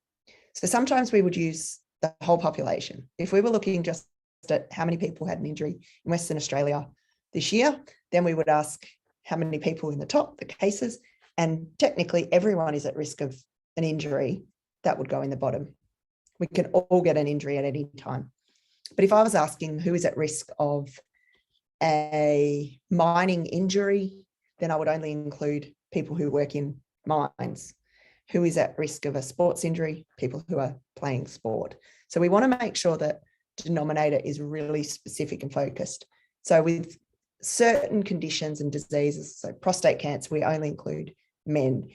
So sometimes we would use the whole population. If we were looking just at how many people had an injury in Western Australia this year, then we would ask how many people in the top, the cases, and technically everyone is at risk of an injury. That would go in the bottom. We can all get an injury at any time. But if I was asking who is at risk of a mining injury, then I would only include people who work in mines. Who is at risk of a sports injury? People who are playing sport. So we want to make sure that denominator is really specific and focused. So with certain conditions and diseases, so prostate cancer, we only include men.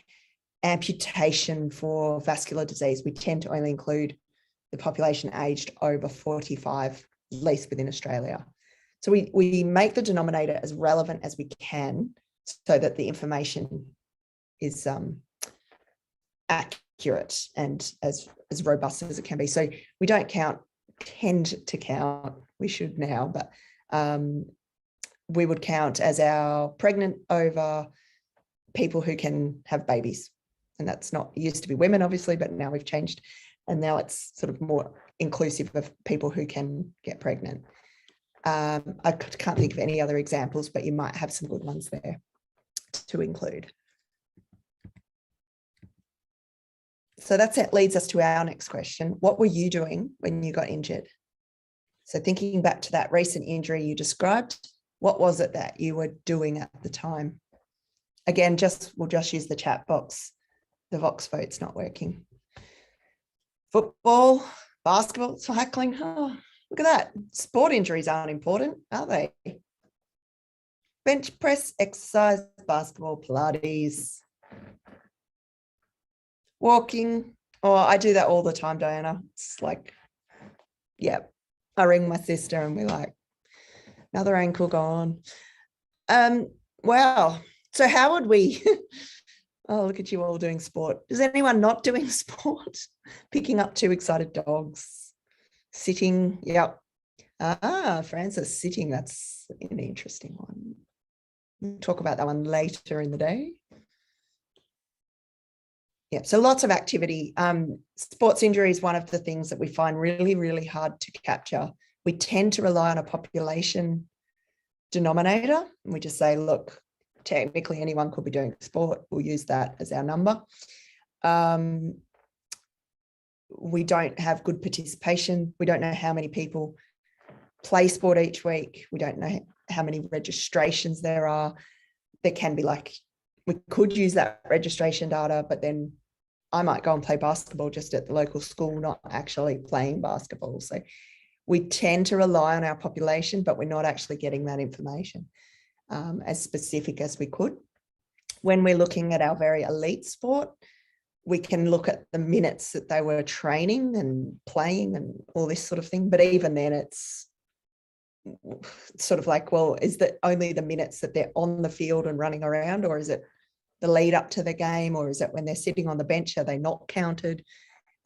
Amputation for vascular disease, we tend to only include the population aged over 45, at least within Australia. So we make the denominator as relevant as we can so that the information is accurate and as robust as it can be. So we don't tend to count, we should now, but we would count as our pregnant over people who can have babies. And that's not, it used to be women, obviously, but now we've changed. And now it's sort of more inclusive of people who can get pregnant. I can't think of any other examples, but you might have some good ones there to include. So that leads us to our next question. What were you doing when you got injured? So thinking back to that recent injury you described, what was it that you were doing at the time? Again, we'll just use the chat box. The Vox vote's not working. Football, basketball, cycling. Oh, look at that. Sport injuries aren't important, are they? Bench press, exercise, basketball, Pilates, walking. Oh, I do that all the time, Diana. It's like, yeah, I ring my sister and we're like, another ankle gone. Wow. So how would we, oh, look at you all doing sport. Is anyone not doing sport? Picking up 2 excited dogs, sitting. Yep. Francis, sitting. That's an interesting one. We'll talk about that one later in the day. Yeah, so lots of activity. Sports injury is one of the things that we find really, really hard to capture. We tend to rely on a population denominator. And we just say, look, technically anyone could be doing sport. We'll use that as our number. We don't have good participation. We don't know how many people play sport each week. We don't know how many registrations there are. There can be we could use that registration data, but then I might go and play basketball just at the local school, not actually playing basketball. So we tend to rely on our population, but we're not actually getting that information as specific as we could. When we're looking at our very elite sport, we can look at the minutes that they were training and playing and all this sort of thing. But even then it's sort of like, well, is that only the minutes that they're on the field and running around, or is it the lead up to the game, or is it when they're sitting on the bench, are they not counted?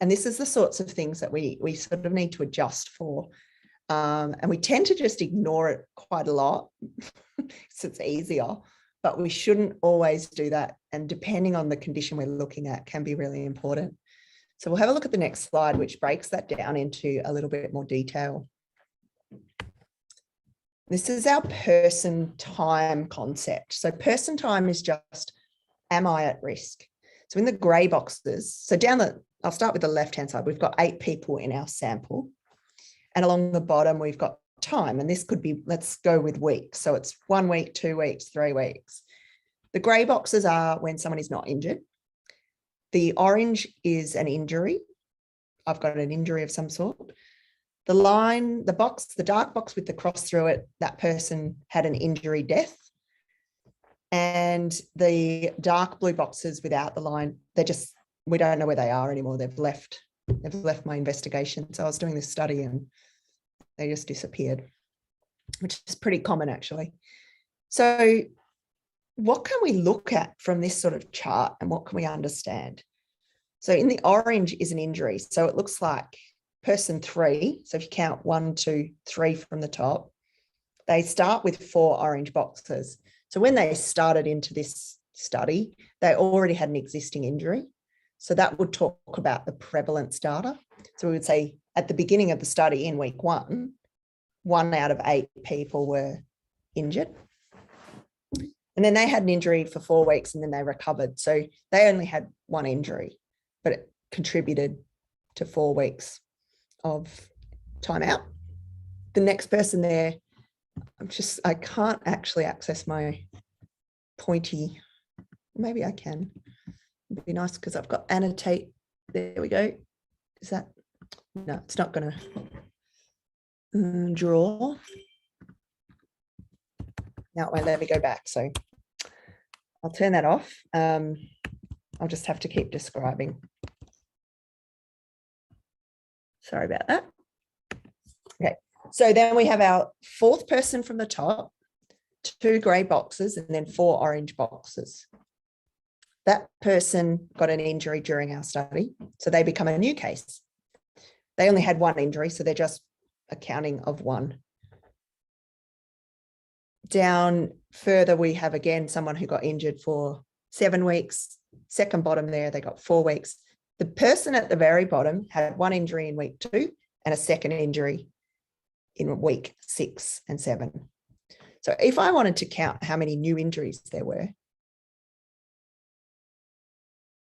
And this is the sorts of things that we sort of need to adjust for. And we tend to just ignore it quite a lot because it's easier, but we shouldn't always do that. And depending on the condition we're looking at can be really important. So we'll have a look at the next slide, which breaks that down into a little bit more detail. This is our person time concept. So person time is just, am I at risk? So in the grey boxes, so I'll start with the left-hand side. We've got 8 people in our sample. And along the bottom, we've got time. And this could be, let's go with weeks. So it's 1 week, 2 weeks, 3 weeks. The grey boxes are when someone is not injured. The orange is an injury. I've got an injury of some sort. The line, the box, the dark box with the cross through it, that person had an injury death. And the dark blue boxes without the line, we don't know where they are anymore. They've left my investigation. So I was doing this study and they just disappeared, which is pretty common actually. So what can we look at from this sort of chart and what can we understand? So in the orange is an injury. So it looks like person 3. So if you count 1, 2, 3 from the top, they start with 4 orange boxes. So when they started into this study, they already had an existing injury. So that would talk about the prevalence data. So we would say at the beginning of the study in week 1, 1 out of 8 people were injured. And then they had an injury for 4 weeks and then they recovered. So they only had 1 injury, but it contributed to 4 weeks of time out. The next person there, I can't actually access my pointy. Maybe I can. It'd be nice because I've got annotate. There we go. Is that? No, it's not going to draw. Now it won't let me go back. So I'll turn that off. I'll just have to keep describing. Sorry about that. Okay. So then we have our 4th person from the top, 2 grey boxes, and then 4 orange boxes. That person got an injury during our study, so they become a new case. They only had 1 injury, so they're just a counting of 1. Down further, we have again someone who got injured for 7 weeks. Second bottom there, they got 4 weeks. The person at the very bottom had 1 injury in week 2 and a second injury in week 6 and 7. So if I wanted to count how many new injuries there were,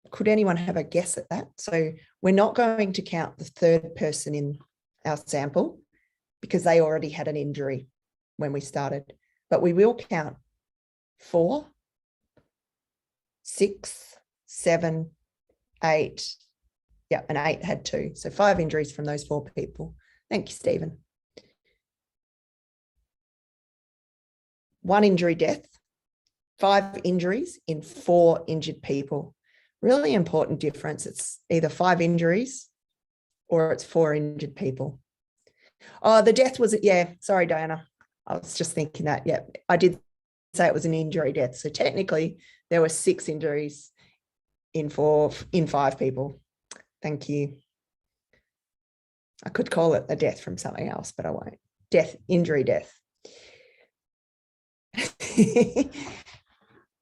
could anyone have a guess at that? So we're not going to count the 3rd person in our sample because they already had an injury when we started, but we will count 4, 6, 7, 8. Yeah, and 8 had 2. So 5 injuries from those 4 people. Thank you, Stephen. 1 injury death, 5 injuries in 4 injured people. Really important difference. It's either 5 injuries or it's 4 injured people. Oh, the death was, yeah, sorry, Diana. I was just thinking that, yeah, I did say it was an injury death. So technically there were 6 injuries in 5 people. Thank you. I could call it a death from something else, but I won't. Death, injury, death.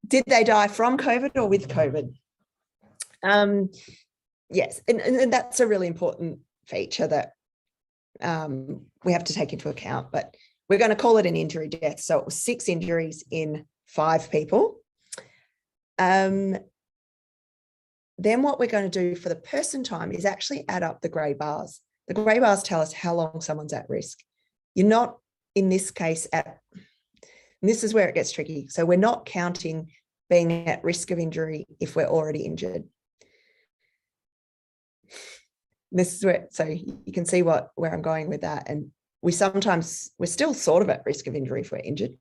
Did they die from COVID or with COVID? Yes, and that's a really important feature that we have to take into account, but we're going to call it an injury death. So it was 6 injuries in 5 people. Then what we're going to do for the person time is actually add up the grey bars. The grey bars tell us how long someone's at risk. You're not, in this case, and this is where it gets tricky. So we're not counting being at risk of injury if we're already injured. This is where, so you can see where I'm going with that. And we're still sort of at risk of injury if we're injured,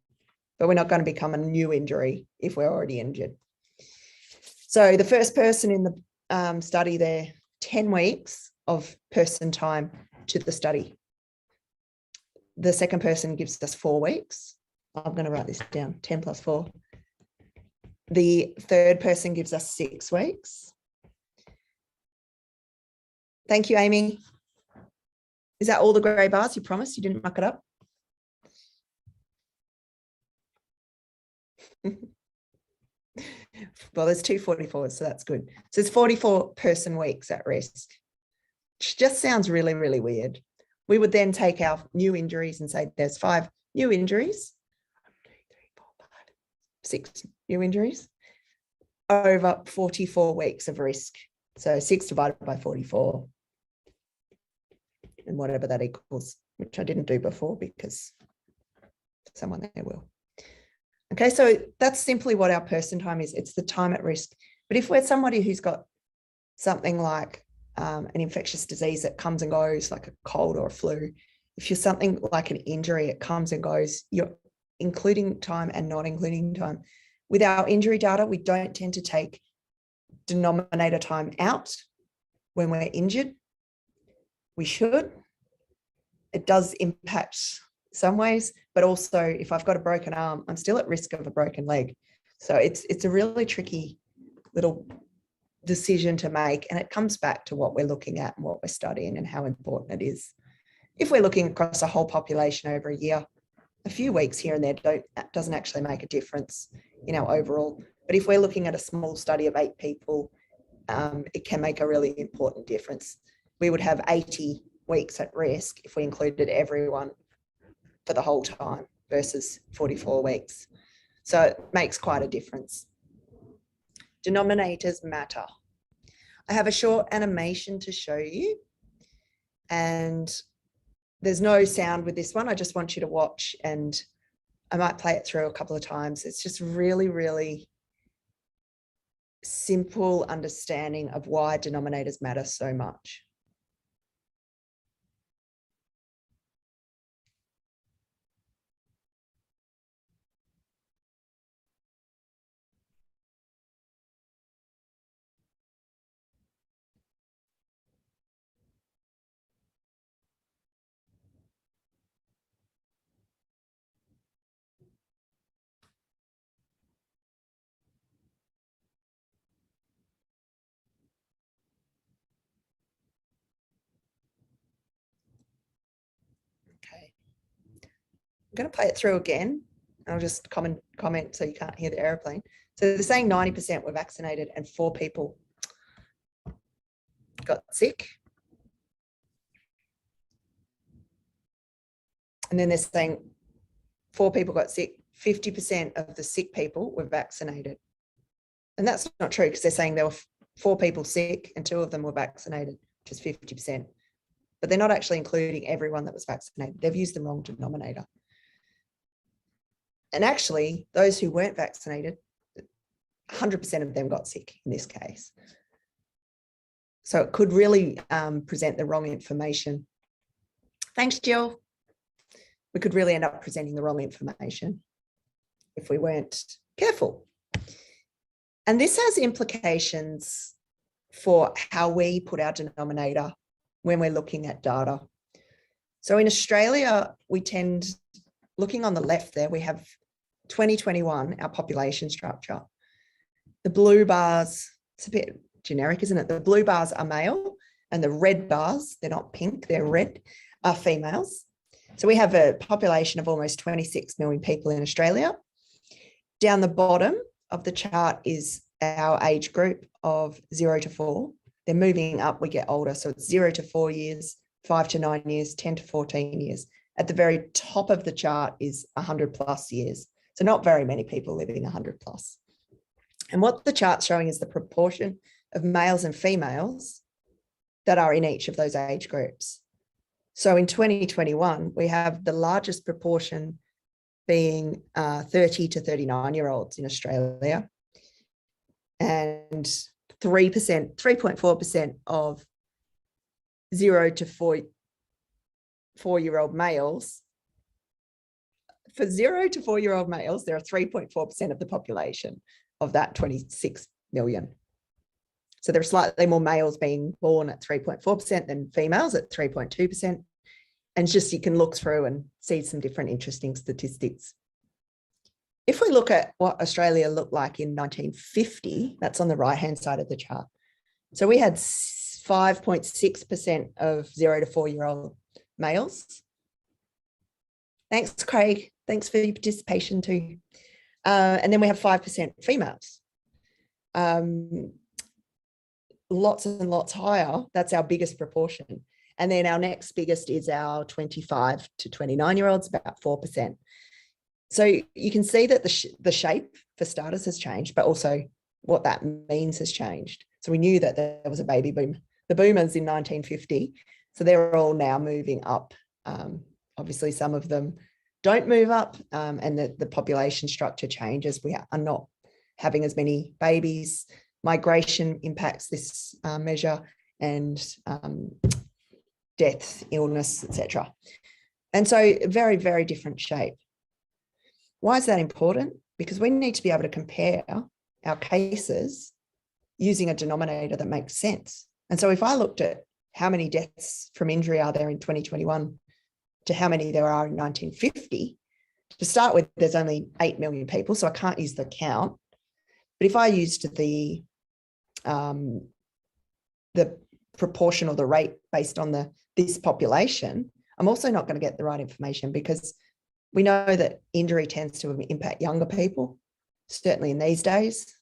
but we're not going to become a new injury if we're already injured. So the first person in the study there, 10 weeks of person time to the study. The second person gives us 4 weeks. I'm going to write this down, 10 plus 4. The third person gives us 6 weeks. Thank you, Amy. Is that all the grey bars? You promised you didn't muck it up? Well, there's 2 44s, so that's good. So it's 44 person weeks at risk, which just sounds really, really weird. We would then take our new injuries and say there's 5 new injuries. 1, 2, 3, 4, 5, 6 new injuries over 44 weeks of risk. So 6 divided by 44 and whatever that equals, which I didn't do before because someone there will. Okay, so that's simply what our person time is. It's the time at risk. But if we're somebody who's got something like an infectious disease that comes and goes, like a cold or a flu. If you're something like an injury, it comes and goes, you're including time and not including time. With our injury data, we don't tend to take denominator time out when we're injured. We should. It does impact some ways, but also if I've got a broken arm, I'm still at risk of a broken leg. So it's a really tricky little decision to make, and it comes back to what we're looking at and what we're studying and how important it is. If we're looking across a whole population over a year, a few weeks here and there doesn't actually make a difference in our overall. But if we're looking at a small study of 8 people, it can make a really important difference. We would have 80 weeks at risk if we included everyone for the whole time versus 44 weeks. So it makes quite a difference. Denominators matter. I have a short animation to show you, and there's no sound with this one. I just want you to watch, and I might play it through a couple of times. It's just really, really simple understanding of why denominators matter so much. Okay. I'm going to play it through again. I'll just comment so you can't hear the airplane. So they're saying 90% were vaccinated and 4 people got sick. And then they're saying 4 people got sick, 50% of the sick people were vaccinated. And that's not true, because they're saying there were 4 people sick and 2 of them were vaccinated, which is 50%. But they're not actually including everyone that was vaccinated. They've used the wrong denominator. And actually, those who weren't vaccinated, 100% of them got sick in this case. So it could really present the wrong information. Thanks, Jill. We could really end up presenting the wrong information if we weren't careful. And this has implications for how we put our denominator when we're looking at data. So in Australia, we tend, looking on the left there, we have 2021, our population structure. The blue bars, it's a bit generic, isn't it? The blue bars are male, and the red bars, they're not pink, they're red, are females. So we have a population of almost 26 million people in Australia. Down the bottom of the chart is our age group of 0 to 4. They're moving up, we get older. So it's 0 to 4 years, 5 to 9 years, 10 to 14 years. At the very top of the chart is 100 plus years. So not very many people living 100 plus. And what the chart's showing is the proportion of males and females that are in each of those age groups. So in 2021, we have the largest proportion being 30 to 39-year-olds in Australia, and 3.4% of 0 to 4-year-old males. For 0 to 4-year-old males, there are 3.4% of the population of that 26 million. So there are slightly more males being born at 3.4% than females at 3.2%. And just, you can look through and see some different interesting statistics. If we look at what Australia looked like in 1950, that's on the right-hand side of the chart. So we had 5.6% of 0 to 4-year-old males. Thanks, Craig. Thanks for your participation too. And then we have 5% females. Lots and lots higher. That's our biggest proportion. And then our next biggest is our 25 to 29-year-olds, about 4%. So you can see that the shape for starters has changed, but also what that means has changed. So we knew that there was a baby boom. The boomers in 1950, so they're all now moving up. Obviously, some of them don't move up, and the population structure changes. We are not having as many babies. Migration impacts this measure. and death, illness, etc. And so very, very different shape. Why is that important? Because we need to be able to compare our cases using a denominator that makes sense. And so if I looked at how many deaths from injury are there in 2021 to how many there are in 1950, to start with, there's only 8 million people, so I can't use the count. But if I used the proportion or the rate based on this population, I'm also not going to get the right information, because we know that injury tends to impact younger people, certainly in these days.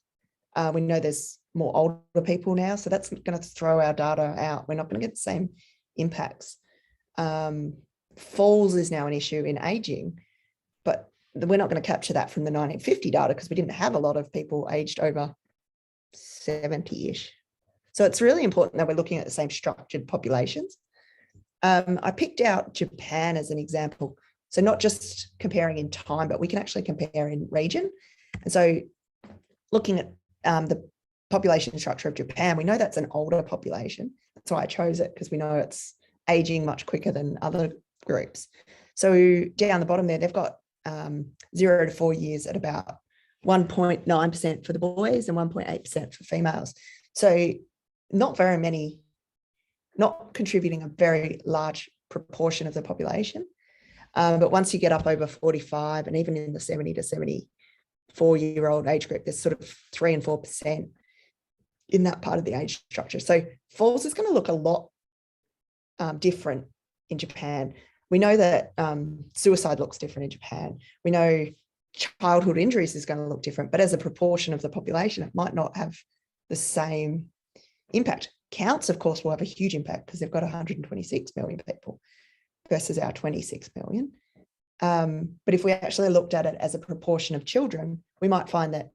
We know there's more older people now, so that's going to throw our data out. We're not going to get the same impacts. Falls is now an issue in aging, but we're not going to capture that from the 1950 data because we didn't have a lot of people aged over 70-ish. So it's really important that we're looking at the same structured populations. I picked out Japan as an example. So not just comparing in time, but we can actually compare in region. And so looking at the population structure of Japan, we know that's an older population. That's why I chose it, because we know it's aging much quicker than other groups. So down the bottom there, they've got 0 to 4 years at about 1.9% for the boys and 1.8% for females. So not very many, not contributing a very large proportion of the population. But once you get up over 45, and even in the 70 to 74-year-old age group, there's sort of 3 and 4% in that part of the age structure. So falls is going to look a lot different in Japan. We know that suicide looks different in Japan. We know childhood injuries is going to look different, but as a proportion of the population, it might not have the same impact. Counts, of course, will have a huge impact because they've got 126 million people versus our 26 million. But if we actually looked at it as a proportion of children, we might find that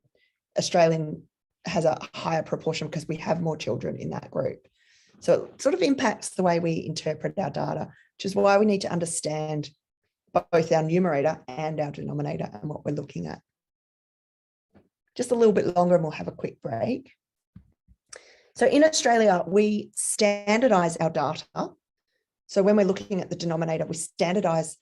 Australian has a higher proportion because we have more children in that group. So it sort of impacts the way we interpret our data, which is why we need to understand both our numerator and our denominator and what we're looking at. Just a little bit longer and we'll have a quick break. So in Australia, we standardise our data. So when we're looking at the denominator, we standardise.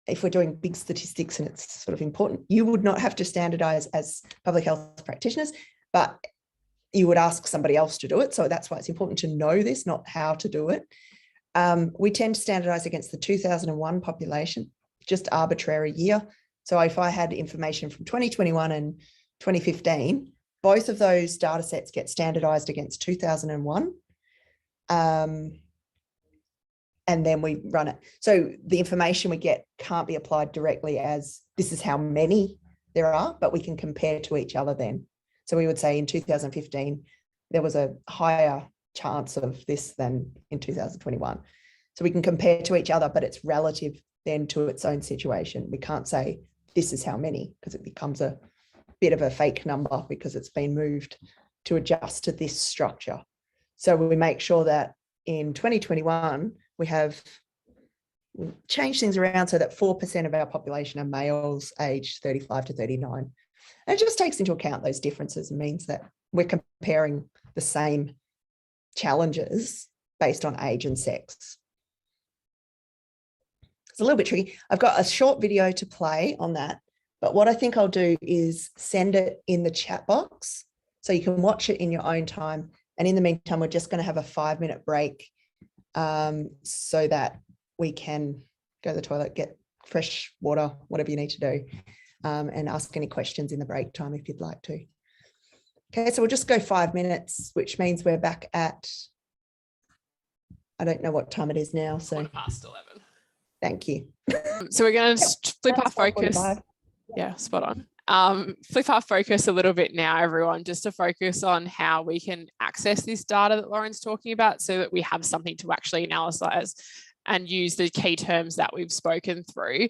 If we're doing big statistics and it's sort of important, you would not have to standardise as public health practitioners, but you would ask somebody else to do it. So that's why it's important to know this, not how to do it. We tend to standardise against the 2001 population, just arbitrary year. So if I had information from 2021 and 2015, both of those data sets get standardised against 2001. And then we run it. So the information we get can't be applied directly as this is how many there are, but we can compare to each other then. So we would say in 2015, there was a higher chance of this than in 2021. So we can compare to each other, but it's relative then to its own situation. We can't say this is how many, because it becomes a bit of a fake number because it's been moved to adjust to this structure. So we make sure that in 2021, we have changed things around so that 4% of our population are males aged 35 to 39. And it just takes into account those differences and means that we're comparing the same challenges based on age and sex. It's a little bit tricky. I've got a short video to play on that, but what I think I'll do is send it in the chat box so you can watch it in your own time. And in the meantime, we're just going to have a 5-minute break so that we can go to the toilet, get fresh water, whatever you need to do, and ask any questions in the break time if you'd like to. Okay, so we'll just go 5 minutes, which means we're back at, I don't know what time it is now. So 11:15. Thank you. So we're going to flip our focus. 45. Yeah, spot on. Flip our focus a little bit now, everyone, just to focus on how we can access this data that Lauren's talking about so that we have something to actually analyze and use the key terms that we've spoken through.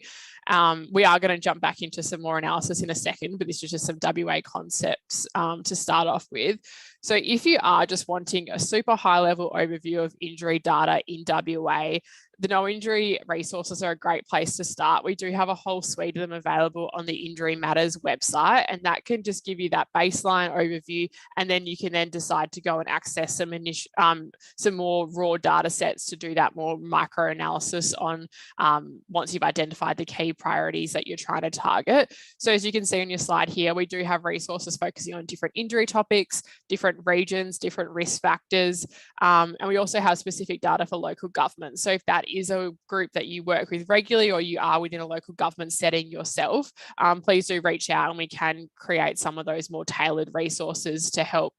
We are going to jump back into some more analysis in a second, but this is just some WA concepts to start off with. So if you are just wanting a super high level overview of injury data in WA, the No Injury resources are a great place to start. We do have a whole suite of them available on the Injury Matters website, and that can just give you that baseline overview, and then you can then decide to go and access some more raw data sets to do that more micro analysis on once you've identified the key priorities that you're trying to target. So as you can see on your slide here, we do have resources focusing on different injury topics, different regions, different risk factors, and we also have specific data for local government. So if that is a group that you work with regularly, or you are within a local government setting yourself, please do reach out and we can create some of those more tailored resources to help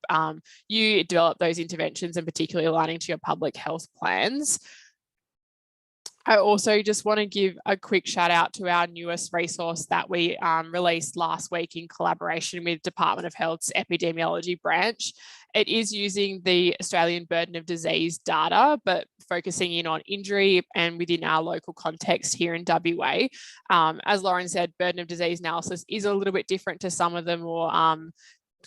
you develop those interventions, and particularly aligning to your public health plans. I also just want to give a quick shout out to our newest resource that we released last week in collaboration with Department of Health's epidemiology branch. It is using the Australian burden of disease data, but focusing in on injury and within our local context here in WA. As Lauren said, burden of disease analysis is a little bit different to some of the more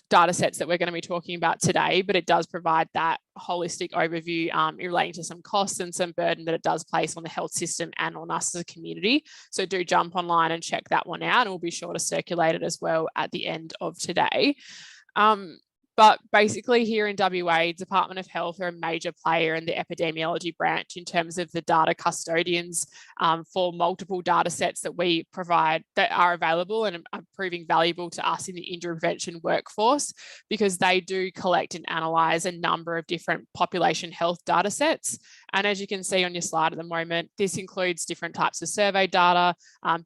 data sets that we're going to be talking about today, but it does provide that holistic overview relating to some costs and some burden that it does place on the health system and on us as a community. So do jump online and check that one out, and we'll be sure to circulate it as well at the end of today. But basically here in WA, Department of Health are a major player in the epidemiology branch in terms of the data custodians for multiple data sets that we provide that are available and are proving valuable to us in the injury prevention workforce, because they do collect and analyse a number of different population health data sets. And as you can see on your slide at the moment, this includes different types of survey data,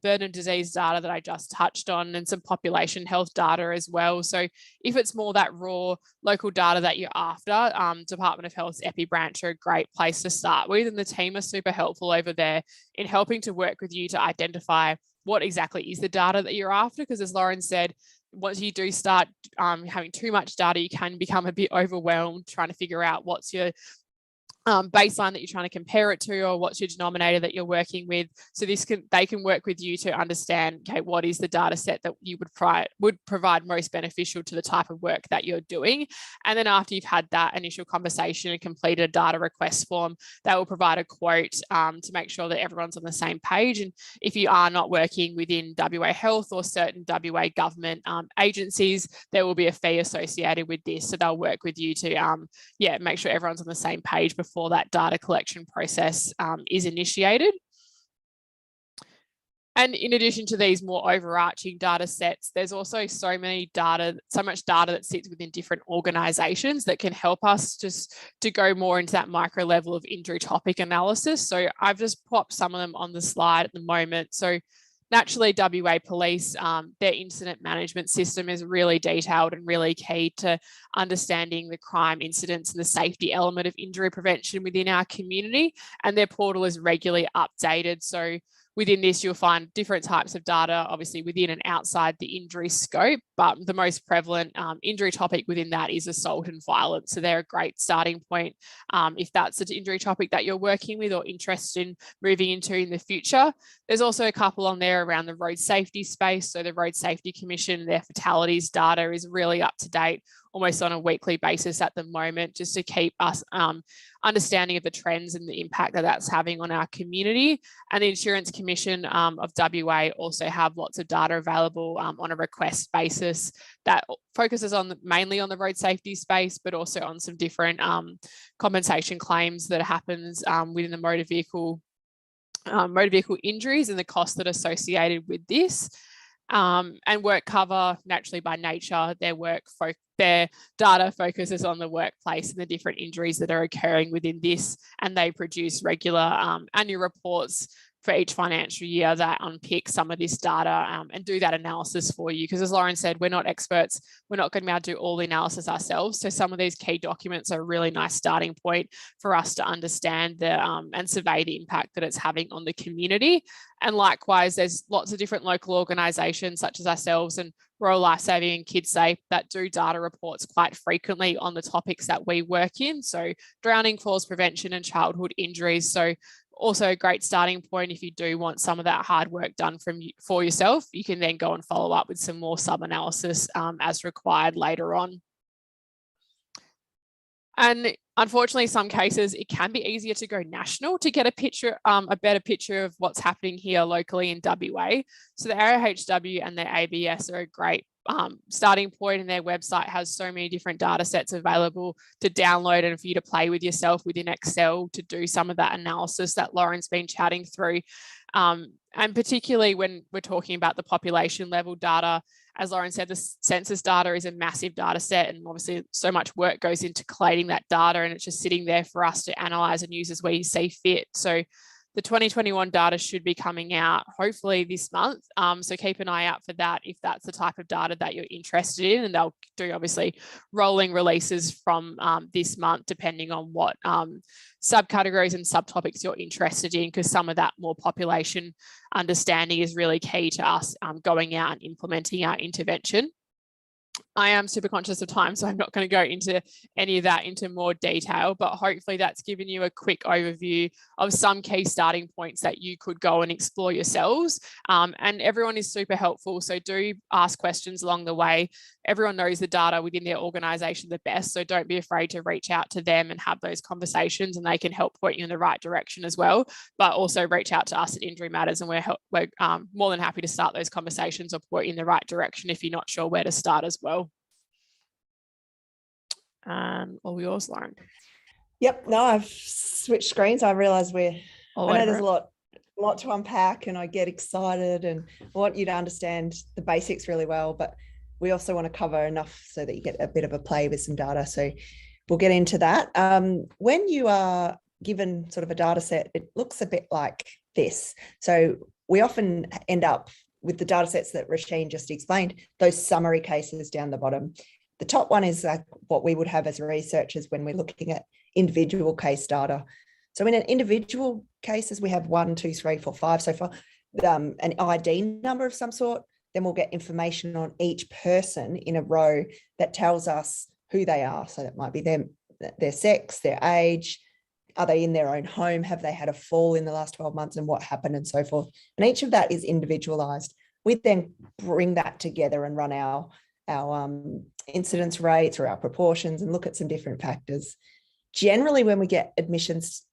burden of disease data that I just touched on, and some population health data as well. So if it's more that raw local data that you're after, Department of Health's Epi branch are a great place to start with, and the team are super helpful over there in helping to work with you to identify what exactly is the data that you're after, because as Lauren said, once you do start having too much data, you can become a bit overwhelmed trying to figure out what's your baseline that you're trying to compare it to, or what's your denominator that you're working with. So they can work with you to understand, okay, what is the data set that you would provide most beneficial to the type of work that you're doing. And then after you've had that initial conversation and completed a data request form, they will provide a quote to make sure that everyone's on the same page. And if you are not working within WA Health or certain WA government agencies, there will be a fee associated with this. So they'll work with you to make sure everyone's on the same page before that data collection process is initiated. And in addition to these more overarching data sets, there's also so much data that sits within different organisations that can help us just to go more into that micro level of injury topic analysis. So I've just popped some of them on the slide at the moment. So naturally, WA Police, their incident management system is really detailed and really key to understanding the crime incidents and the safety element of injury prevention within our community. And their portal is regularly updated. So within this, you'll find different types of data, obviously within and outside the injury scope, but the most prevalent injury topic within that is assault and violence. So they're a great starting point if that's an injury topic that you're working with or interested in moving into in the future. There's also a couple on there around the road safety space. So the Road Safety Commission, their fatalities data is really up to date almost on a weekly basis at the moment, just to keep us understanding of the trends and the impact that that's having on our community. And the Insurance Commission of WA also have lots of data available on a request basis that focuses on mainly on the road safety space, but also on some different compensation claims that happens within the motor vehicle injuries and the costs that are associated with this. And WorkCover, naturally by nature, their data focuses on the workplace and the different injuries that are occurring within this, and they produce regular annual reports for each financial year that unpick some of this data and do that analysis for you. Because as Lauren said, we're not experts. We're not going to be able to do all the analysis ourselves. So some of these key documents are a really nice starting point for us to understand and survey the impact that it's having on the community. And likewise, there's lots of different local organisations such as ourselves and Royal Lifesaving and KidSafe that do data reports quite frequently on the topics that we work in. So drowning, falls prevention and childhood injuries. So also a great starting point if you do want some of that hard work done for yourself. You can then go and follow up with some more sub-analysis as required later on. And unfortunately, some cases, it can be easier to go national to get a better picture of what's happening here locally in WA. So the ARHW and their ABS are a great starting point, and their website has so many different data sets available to download and for you to play with yourself within Excel to do some of that analysis that Lauren's been chatting through. And particularly when we're talking about the population level data, as Lauren said, the census data is a massive data set, and obviously so much work goes into collating that data, and it's just sitting there for us to analyze and use as we see fit. So the 2021 data should be coming out hopefully this month. So keep an eye out for that if that's the type of data that you're interested in, and they'll do obviously rolling releases from this month, depending on what subcategories and subtopics you're interested in, because some of that more population understanding is really key to us going out and implementing our intervention. I am super conscious of time, so I'm not going to go into any of that into more detail, but hopefully that's given you a quick overview of some key starting points that you could go and explore yourselves. And everyone is super helpful, so do ask questions along the way. Everyone knows the data within their organisation the best, so don't be afraid to reach out to them and have those conversations, and they can help point you in the right direction as well. But also reach out to us at Injury Matters, and we're more than happy to start those conversations or point you in the right direction if you're not sure where to start as well. All yours, Lauren. Yep. No, I've switched screens. I realise I know there's a lot to unpack, and I get excited and want you to understand the basics really well, but we also want to cover enough so that you get a bit of a play with some data. So we'll get into that. When you are given sort of a data set, it looks a bit like this. So we often end up with the data sets that Roisin just explained, those summary cases down the bottom. The top one is like what we would have as researchers when we're looking at individual case data. So in an individual cases, we have 1, 2, 3, 4, 5. So for an ID number of some sort, then we'll get information on each person in a row that tells us who they are. So that might be their sex, their age, are they in their own home, have they had a fall in the last 12 months, and what happened, and so forth. And each of that is individualized. We then bring that together and run our incidence rates or our proportions and look at some different factors. Generally, when we get admissions,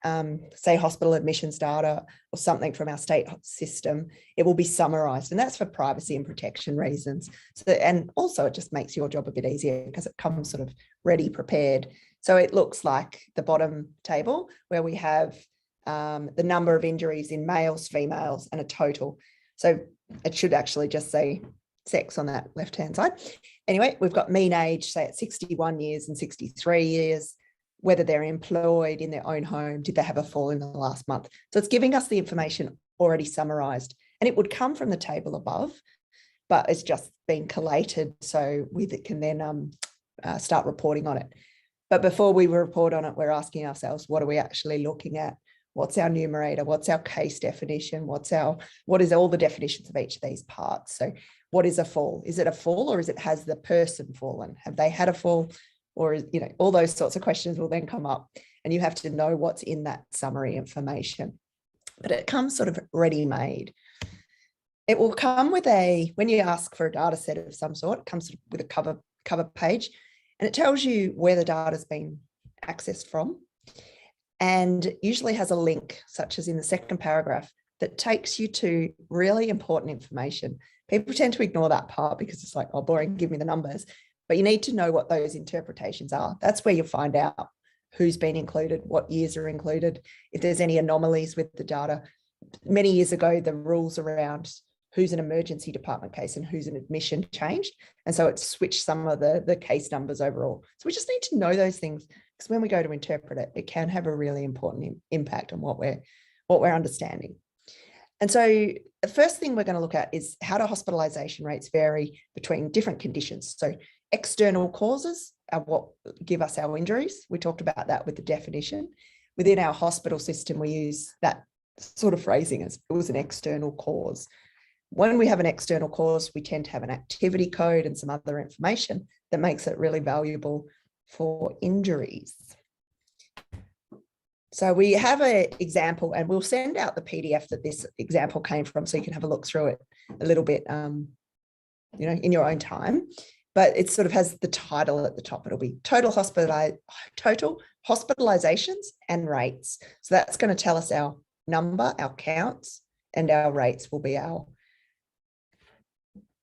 say hospital admissions data or something from our state system, it will be summarised, and that's for privacy and protection reasons. So, and also it just makes your job a bit easier because it comes sort of ready, prepared. So it looks like the bottom table where we have the number of injuries in males, females, and a total. So it should actually just say sex on that left-hand side. Anyway, we've got mean age, say at 61 years and 63 years, whether they're employed in their own home, did they have a fall in the last month. So it's giving us the information already summarised, and it would come from the table above, but it's just been collated so we can then start reporting on it. But before we report on it, we're asking ourselves, what are we actually looking at? What's our numerator? What's our case definition? What is all the definitions of each of these parts? So what is a fall? Is it a fall, or has the person fallen? Have they had a fall? Or, all those sorts of questions will then come up, and you have to know what's in that summary information. But it comes sort of ready-made. It will come with when you ask for a data set of some sort, it comes with a cover page, and it tells you where the data's been accessed from, and usually has a link, such as in the second paragraph, that takes you to really important information. People tend to ignore that part because it's like, oh, boring, give me the numbers. But you need to know what those interpretations are. That's where you'll find out who's been included, what years are included, if there's any anomalies with the data. Many years ago, the rules around who's an emergency department case and who's an admission changed. And so it switched some of the case numbers overall. So we just need to know those things, because when we go to interpret it, it can have a really important impact on what we're understanding. And so the first thing we're going to look at is how do hospitalisation rates vary between different conditions. So external causes are what give us our injuries. We talked about that with the definition. Within our hospital system, we use that sort of phrasing as it was an external cause. When we have an external cause, we tend to have an activity code and some other information that makes it really valuable for injuries. So we have an example, and we'll send out the PDF that this example came from, so you can have a look through it a little bit, in your own time. But it sort of has the title at the top. It'll be total hospitalizations and rates. So that's going to tell us our number, our counts, and our rates will be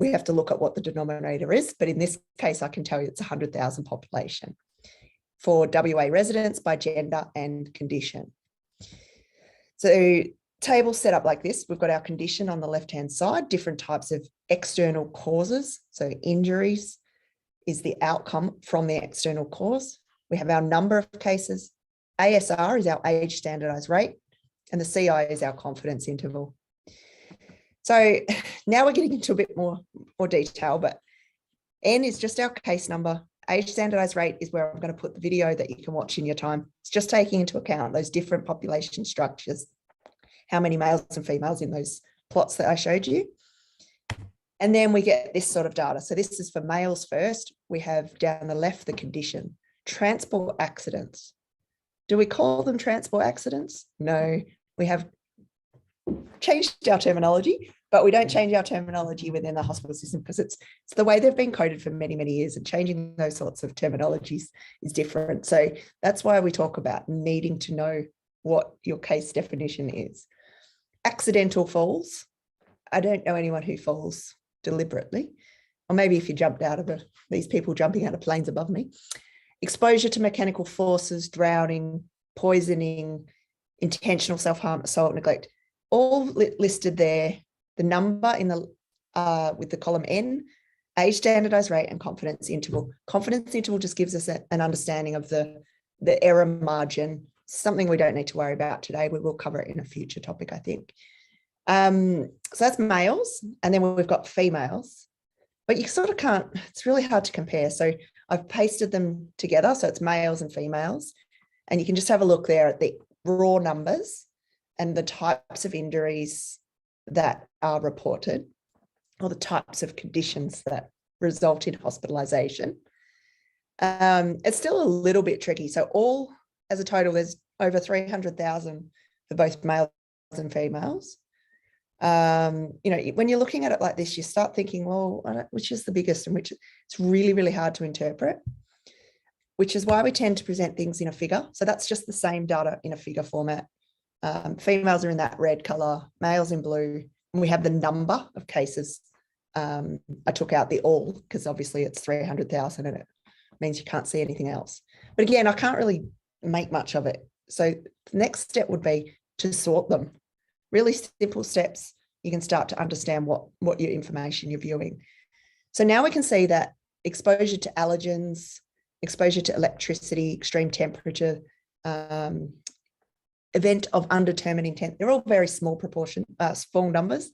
we have to look at what the denominator is. But in this case, I can tell you it's 100,000 population for WA residents by gender and condition. So table set up like this. We've got our condition on the left-hand side, different types of external causes. So injuries is the outcome from the external cause. We have our number of cases. ASR is our age standardized rate, and the CI is our confidence interval. So now we're getting into a bit more detail, but N is just our case number. Age standardized rate is where I'm going to put the video that you can watch in your time. It's just taking into account those different population structures, how many males and females in those plots that I showed you. And then we get this sort of data. So this is for males first. We have down the left, the condition, transport accidents. Do we call them transport accidents? No, we have changed our terminology, but we don't change our terminology within the hospital system because it's the way they've been coded for many, many years, and changing those sorts of terminologies is different. So that's why we talk about needing to know what your case definition is. Accidental falls. I don't know anyone who falls deliberately, or maybe if you jumped out of these people jumping out of planes above me. Exposure to mechanical forces, drowning, poisoning, intentional self-harm, assault, neglect, all listed there. The number in the with the column N, age standardized rate, and confidence interval. Confidence interval just gives us an understanding of the error margin, something we don't need to worry about today. We will cover it in a future topic, I think. So that's males, and then we've got females, but you sort of can't, it's really hard to compare. So I've pasted them together. So it's males and females, and you can just have a look there at the raw numbers and the types of injuries that are reported, or the types of conditions that result in hospitalization. It's still a little bit tricky. So all as a total, there's over 300,000 for both males and females. When you're looking at it like this, you start thinking, well, which is the biggest, and which it's really, really hard to interpret, which is why we tend to present things in a figure. So that's just the same data in a figure format. Females are in that red color, males in blue, and we have the number of cases. I took out the all because obviously it's 300,000 and it means you can't see anything else. But again, I can't really make much of it. So the next step would be to sort them. Really simple steps. You can start to understand what your information you're viewing. So now we can see that exposure to allergens, exposure to electricity, extreme temperature, event of undetermined intent, they're all very small proportion, small numbers.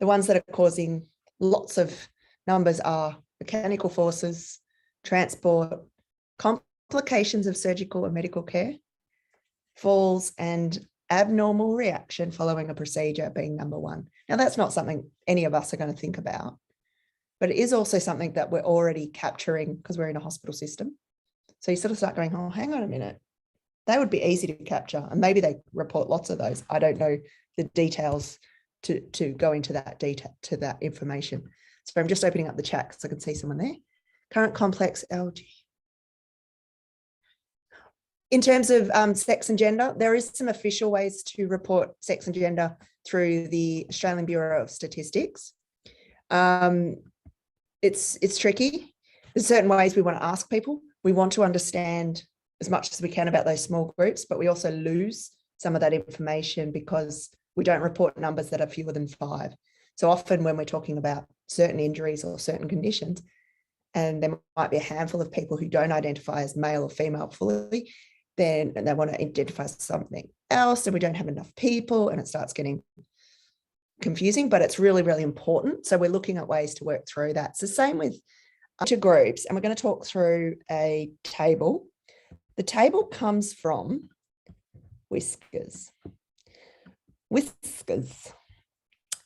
The ones that are causing lots of numbers are mechanical forces, transport, complications of surgical and medical care, falls, and abnormal reaction following a procedure being number one. Now, that's not something any of us are going to think about, but it is also something that we're already capturing because we're in a hospital system. So you sort of start going, oh, hang on a minute. They would be easy to capture, and maybe they report lots of those. I don't know the details to go into that detail, to that information. So I'm just opening up the chat because I can see someone there. Current complex LG. In terms of sex and gender, there is some official ways to report sex and gender through the Australian Bureau of Statistics. It's tricky. There's certain ways we want to ask people. We want to understand as much as we can about those small groups, but we also lose some of that information because we don't report numbers that are fewer than 5. So often when we're talking about certain injuries or certain conditions, and there might be a handful of people who don't identify as male or female fully, then they want to identify something else, and we don't have enough people, and it starts getting confusing, but it's really, really important. So we're looking at ways to work through that. It's the same with to groups, and we're going to talk through a table. The table comes from Whiskers. So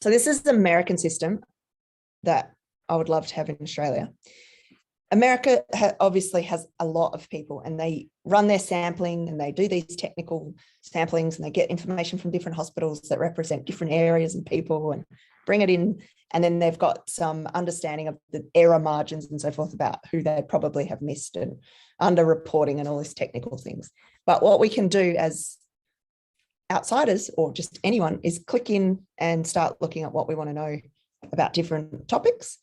this is the American system that I would love to have in Australia. America obviously has a lot of people, and they run their sampling and they do these technical samplings, and they get information from different hospitals that represent different areas and people and bring it in. And then they've got some understanding of the error margins and so forth about who they probably have missed and underreporting and all these technical things. But what we can do as outsiders, or just anyone, is click in and start looking at what we want to know about different topics.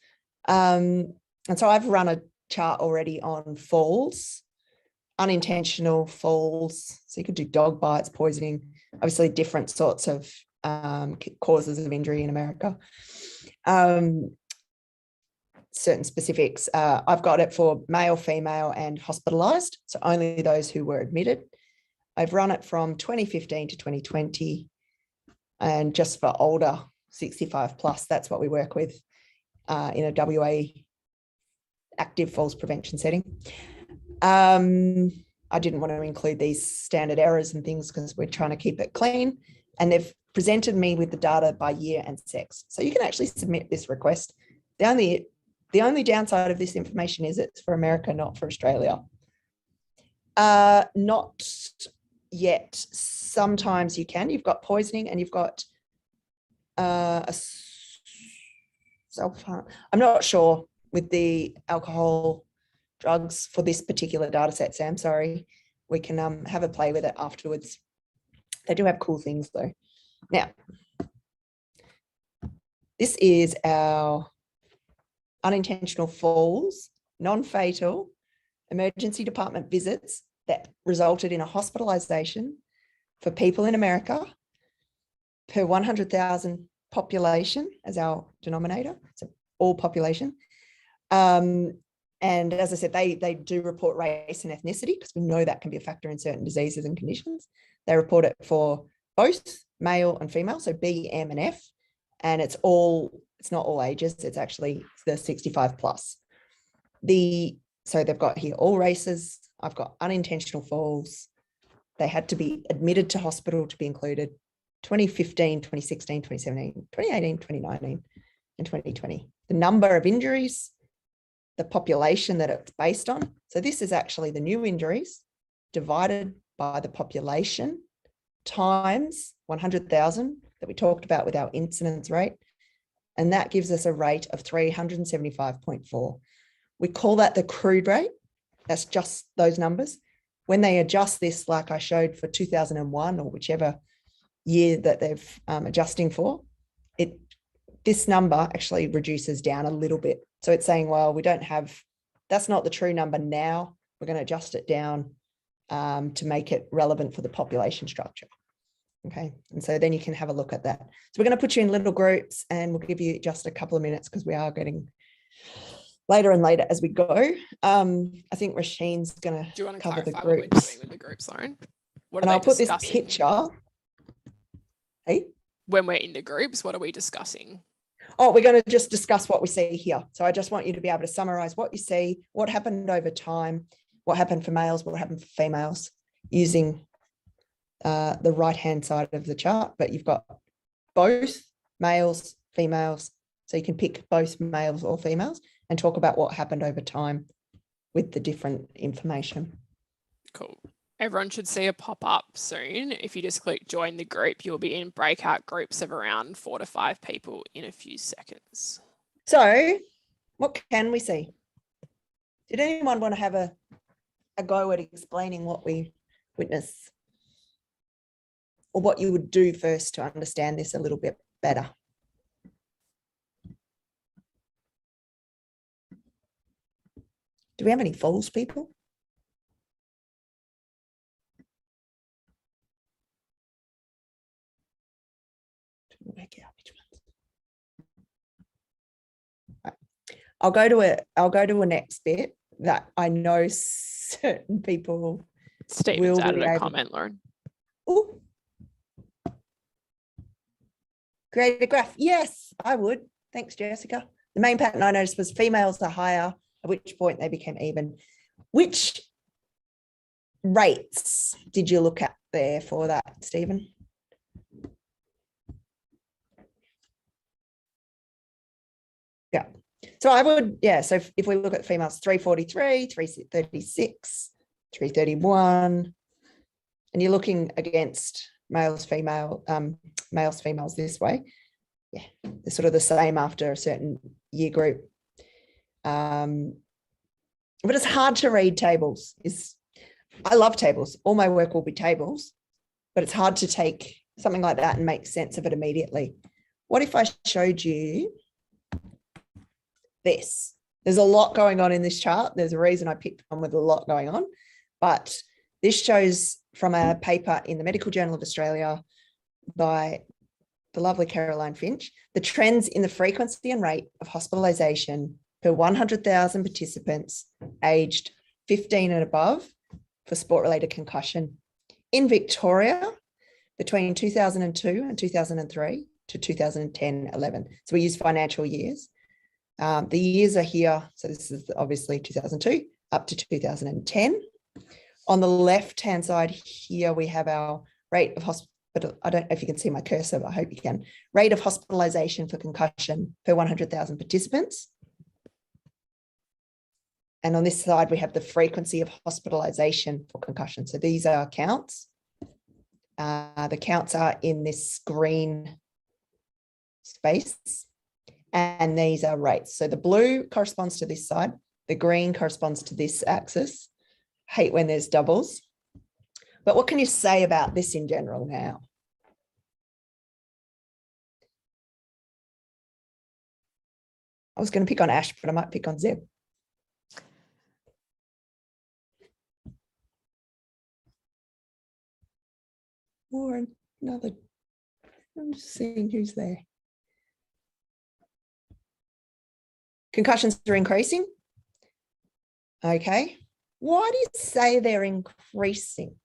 And so I've run a chart already on falls, unintentional falls. So you could do dog bites, poisoning, obviously different sorts of causes of injury in America. Certain specifics. I've got it for male, female, and hospitalized. So only those who were admitted. I've run it from 2015 to 2020. And just for older, 65 plus, that's what we work with in a WA active falls prevention setting. I didn't want to include these standard errors and things because we're trying to keep it clean. And they've presented me with the data by year and sex. So you can actually submit this request. The only downside of this information is it's for America, not for Australia. Not yet. Sometimes you can. You've got poisoning and you've got a self-harm. I'm not sure with the alcohol, drugs for this particular data set, Sam. Sorry. We can have a play with it afterwards. They do have cool things though. Now, this is our unintentional falls, non-fatal emergency department visits that resulted in a hospitalization for people in America per 100,000 population as our denominator, so all population. And as I said, they do report race and ethnicity because we know that can be a factor in certain diseases and conditions. They report it for both male and female, so B, M, and F, and it's not all ages, it's actually the 65 plus. So they've got here all races. I've got unintentional falls. They had to be admitted to hospital to be included. 2015, 2016, 2017, 2018, 2019, and 2020. The number of injuries, the population that it's based on. So this is actually the new injuries divided by the population times 100,000 that we talked about with our incidence rate. And that gives us a rate of 375.4. We call that the crude rate. That's just those numbers. When they adjust this, like I showed for 2001 or whichever year that they've adjusting for, this number actually reduces down a little bit. So it's saying, well, that's not the true number now. We're going to adjust it down to make it relevant for the population structure. Okay. And so then you can have a look at that. So we're going to put you in little groups and we'll give you just a couple of minutes because we are getting later and later as we go. I think Rasheen's going to cover the groups. What we're doing with the groups, Lauren? And I'll put this picture. Hey? When we're in the groups, what are we discussing? Oh, we're going to just discuss what we see here. So I just want you to be able to summarize what you see, what happened over time, what happened for males, what happened for females, using the right-hand side of the chart. But you've got both males, females, so you can pick both males or females and talk about what happened over time with the different information. Cool. Everyone should see a pop-up soon. If you just click join the group, you'll be in breakout groups of around 4 to 5 people in a few seconds. So what can we see? Did anyone want to have a go at explaining what we witness, or what you would do first to understand this a little bit better? Do we have any falls people? Work out which ones. Right. I'll go to a next bit that I know certain people Stephen's added a comment, Lauren. Ooh. Create a graph. Yes, I would. Thanks, Jessica. The main pattern I noticed was females are higher, at which point they became even. Which rates did you look at there for that, Stephen? Yeah. So I would, yeah. So if we look at females, 343, 336, 331, and you're looking against males, females this way. Yeah, they're sort of the same after a certain year group. But it's hard to read tables. I love tables. All my work will be tables, but it's hard to take something like that and make sense of it immediately. What if I showed you this? There's a lot going on in this chart. There's a reason I picked one with a lot going on, but this shows from a paper in the Medical Journal of Australia by the lovely Caroline Finch, the trends in the frequency and rate of hospitalisation per 100,000 participants aged 15 and above for sport-related concussion in Victoria between 2002 and 2003 to 2010-11. So we use financial years. The years are here. So this is obviously 2002 up to 2010. On the left-hand side here, we have our rate of hospital. I don't know if you can see my cursor, but I hope you can. Rate of hospitalisation for concussion per 100,000 participants. And on this side, we have the frequency of hospitalisation for concussion. So these are counts. The counts are in this green space, and these are rates. So the blue corresponds to this side. The green corresponds to this axis. Hate when there's doubles. But what can you say about this in general now? I was going to pick on Ash, but I might pick on Zeb. Or another, I'm just seeing who's there. Concussions are increasing. Okay. Why do you say they're increasing?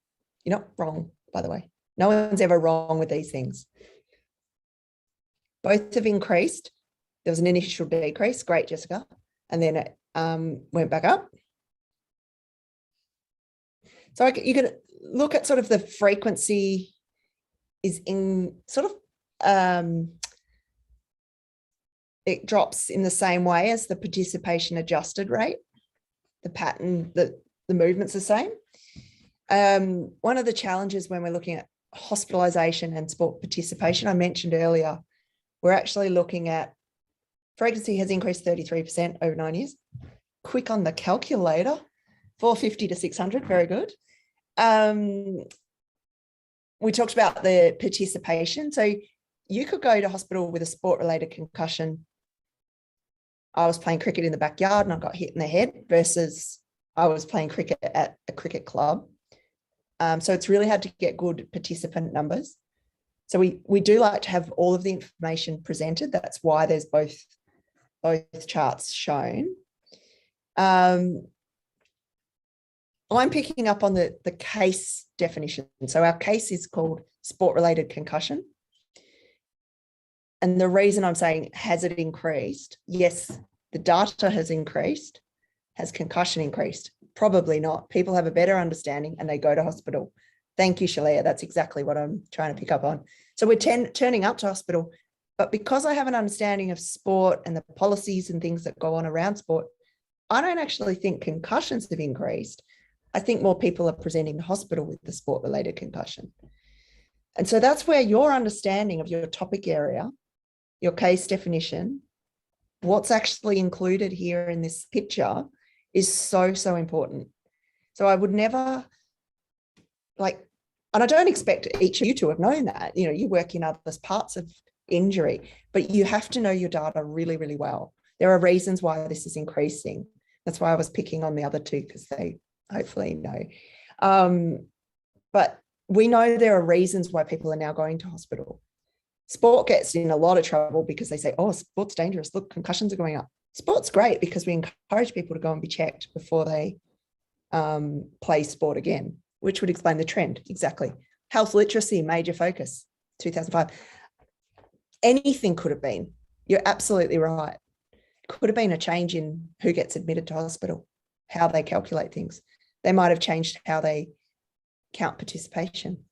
You're not wrong, by the way. No one's ever wrong with these things. Both have increased. There was an initial decrease. Great, Jessica. And then it went back up. So you can look at sort of the frequency is in sort of, it drops in the same way as the participation adjusted rate. The pattern, the movement's the same. One of the challenges when we're looking at hospitalisation and sport participation, I mentioned earlier, we're actually looking at frequency has increased 33% over 9 years. Quick on the calculator, 450 to 600, very good. We talked about the participation. So you could go to hospital with a sport-related concussion. I was playing cricket in the backyard and I got hit in the head versus I was playing cricket at a cricket club. So it's really hard to get good participant numbers. So we do like to have all of the information presented. That's why there's both charts shown. I'm picking up on the case definition. So our case is called sport-related concussion. And the reason I'm saying, has it increased? Yes, the data has increased. Has concussion increased? Probably not. People have a better understanding and they go to hospital. Thank you, Shalea. That's exactly what I'm trying to pick up on. So we're turning up to hospital, but because I have an understanding of sport and the policies and things that go on around sport, I don't actually think concussions have increased. I think more people are presenting to hospital with the sport-related concussion. And so that's where your understanding of your topic area, your case definition, what's actually included here in this picture is so, so important. So I would never and I don't expect each of you to have known that, you work in other parts of injury, but you have to know your data really, really well. There are reasons why this is increasing. That's why I was picking on the other two, because they hopefully know. But we know there are reasons why people are now going to hospital. Sport gets in a lot of trouble because they say, oh, sport's dangerous. Look, concussions are going up. Sport's great because we encourage people to go and be checked before they play sport again, which would explain the trend. Exactly. Health literacy, major focus, 2005. Anything could have been. You're absolutely right. Could have been a change in who gets admitted to hospital, how they calculate things. They might have changed how they count participation.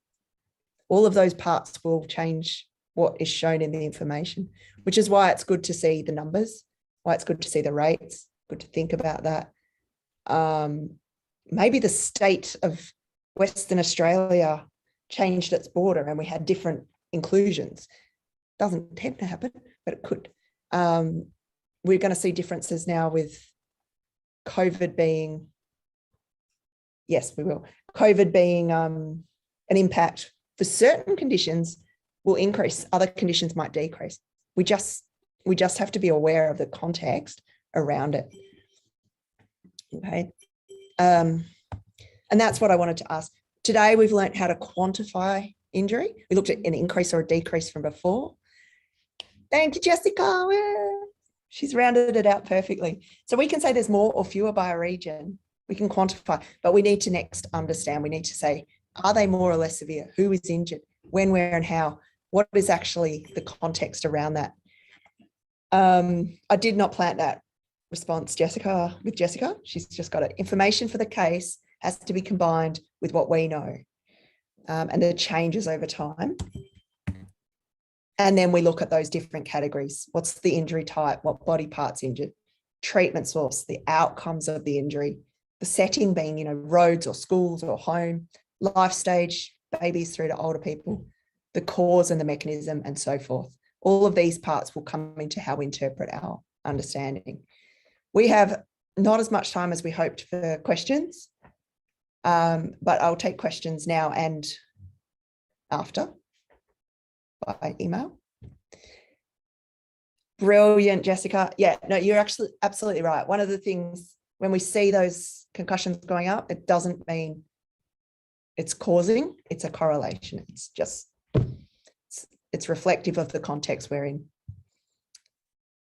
All of those parts will change what is shown in the information, which is why it's good to see the numbers why it's good to see the rates, good to think about that. Maybe the state of Western Australia changed its border and we had different inclusions. Doesn't tend to happen, but it could. We're going to see differences now with COVID being, yes, we will. COVID being an impact for certain conditions will increase, other conditions might decrease. We just have to be aware of the context around it. Okay. And that's what I wanted to ask. Today, we've learned how to quantify injury. We looked at an increase or a decrease from before. Thank you, Jessica. She's rounded it out perfectly. So we can say there's more or fewer by a region. We can quantify, but we need to next understand. We need to say, are they more or less severe? Who is injured? When, where, and how? What is actually the context around that? I did not plant that response, Jessica, with Jessica. She's just got it. Information for the case has to be combined with what we know, and the changes over time. And then we look at those different categories. What's the injury type? What body parts injured? Treatment source, the outcomes of the injury, the setting being, roads or schools or home, life stage, babies through to older people, the cause and the mechanism, and so forth. All of these parts will come into how we interpret our understanding. We have not as much time as we hoped for questions, but I'll take questions now and after by email. Brilliant, Jessica. Yeah, no, you're actually absolutely right. One of the things when we see those concussions going up, it doesn't mean it's causing, it's a correlation. It's just, it's reflective of the context we're in.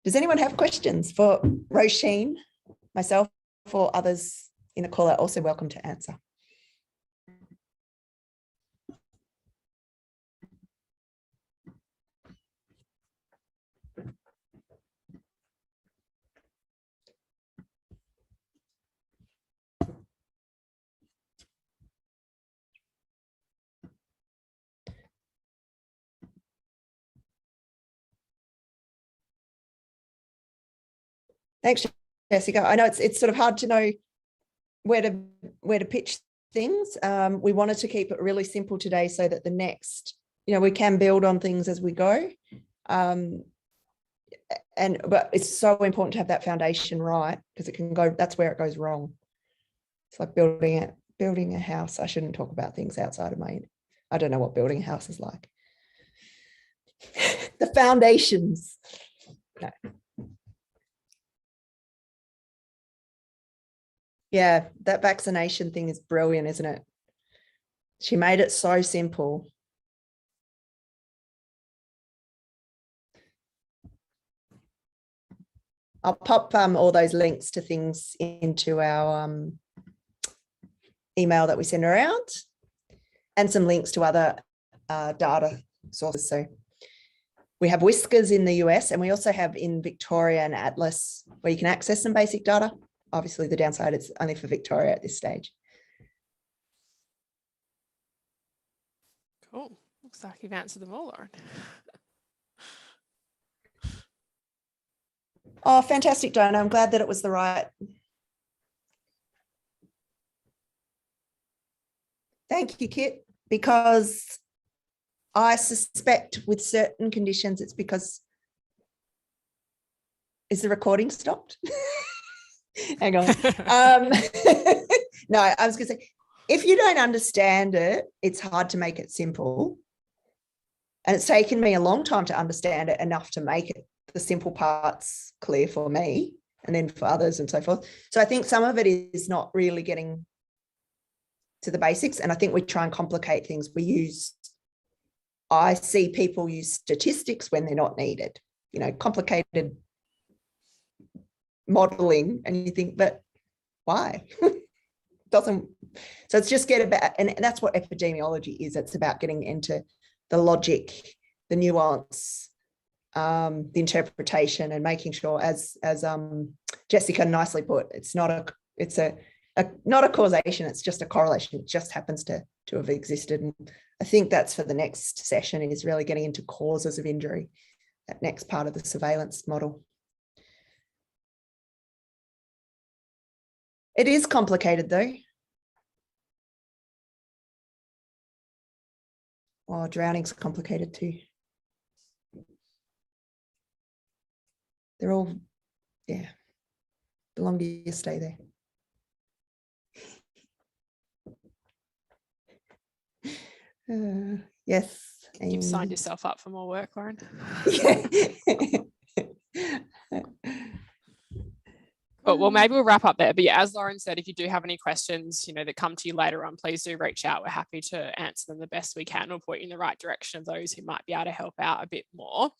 Does anyone have questions for Roisin, myself, or others in the call? Are also welcome to answer. Thanks, Jessica. I know it's sort of hard to know where to pitch things. We wanted to keep it really simple today so that the next, we can build on things as we go. But it's so important to have that foundation right, because it can go, that's where it goes wrong. It's like building a house. I shouldn't talk about things outside of I don't know what building a house is like. The foundations. No. Yeah, that vaccination thing is brilliant, isn't it? She made it so simple. I'll pop all those links to things into our email that we send around, and some links to other data sources. So we have Whiskers in the US, and we also have in Victoria an Atlas where you can access some basic data. Obviously, the downside is only for Victoria at this stage. Cool. Looks like you've answered them all, Lauren. Oh, fantastic, Diana. I'm glad that it was the right. Thank you, Kit, because I suspect with certain conditions, it's because, is the recording stopped? Hang on. No, I was going to say, if you don't understand it, it's hard to make it simple. And it's taken me a long time to understand it enough to make it, the simple parts, clear for me and then for others and so forth. So I think some of it is not really getting to the basics. And I think we try and complicate things. I see people use statistics when they're not needed, complicated modeling, and you think, but why? So it's just and that's what epidemiology is. It's about getting into the logic, the nuance, the interpretation, and making sure, as Jessica nicely put, it's not a causation, it's just a correlation. It just happens to have existed. And I think that's for the next session, is really getting into causes of injury, that next part of the surveillance model. It is complicated though. Oh, drowning's complicated too. They're all, yeah. The longer you stay there. Yes. You've signed yourself up for more work, Lauren. Yeah. But well, maybe we'll wrap up there. But yeah, as Lauren said, if you do have any questions, that come to you later on, please do reach out. We're happy to answer them the best we can or point you in the right direction of those who might be able to help out a bit more.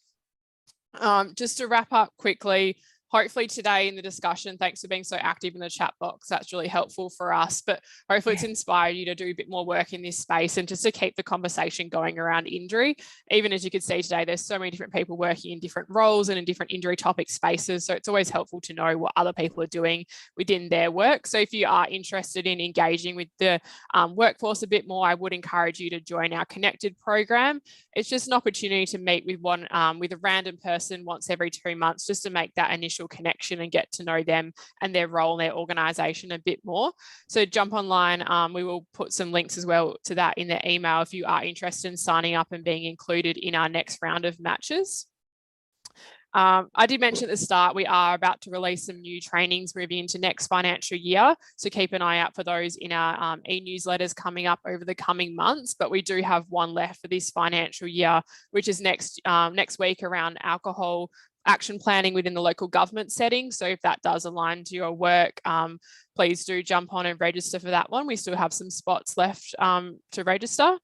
Just to wrap up quickly, hopefully today in the discussion, thanks for being so active in the chat box. That's really helpful for us, but hopefully it's inspired you to do a bit more work in this space and just to keep the conversation going around injury. Even as you could see today, there's so many different people working in different roles and in different injury topic spaces. So it's always helpful to know what other people are doing within their work. So if you are interested in engaging with the workforce a bit more, I would encourage you to join our Connected program. It's just an opportunity to meet with with a random person once every 2 months, just to make that initial connection and get to know them and their role in their organization a bit more. So jump online. We will put some links as well to that in the email if you are interested in signing up and being included in our next round of matches. I did mention at the start, we are about to release some new trainings moving into next financial year. So keep an eye out for those in our e-newsletters coming up over the coming months. But we do have one left for this financial year, which is next week around alcohol action planning within the local government setting. So if that does align to your work, please do jump on and register for that one. We still have some spots left to register.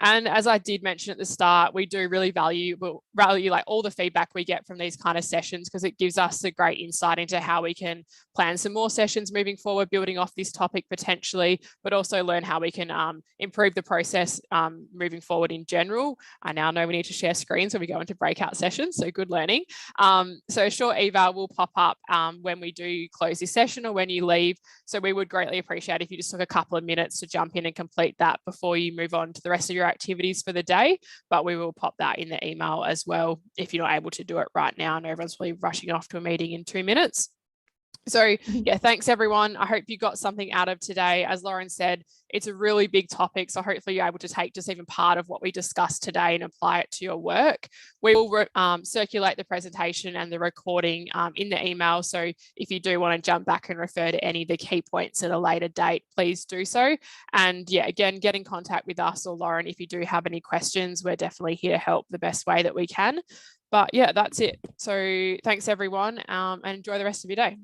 And as I did mention at the start, we do really value like all the feedback we get from these kind of sessions, because it gives us a great insight into how we can plan some more sessions moving forward, building off this topic potentially, but also learn how we can improve the process moving forward in general. I now know we need to share screens when we go into breakout sessions, so good learning. So a short eval will pop up when we do close this session or when you leave. So we would greatly appreciate if you just took a couple of minutes to jump in and complete that before you move on to the rest of your activities for the day, but we will pop that in the email as well if you're not able to do it right now. I know everyone's probably rushing off to a meeting in 2 minutes. So yeah, thanks everyone. I hope you got something out of today. As Lauren said, it's a really big topic. So hopefully you're able to take just even part of what we discussed today and apply it to your work. We will circulate the presentation and the recording in the email. So if you do want to jump back and refer to any of the key points at a later date, please do so. And yeah, again, get in contact with us or Lauren if you do have any questions. We're definitely here to help the best way that we can. But yeah, that's it. So thanks everyone and enjoy the rest of your day.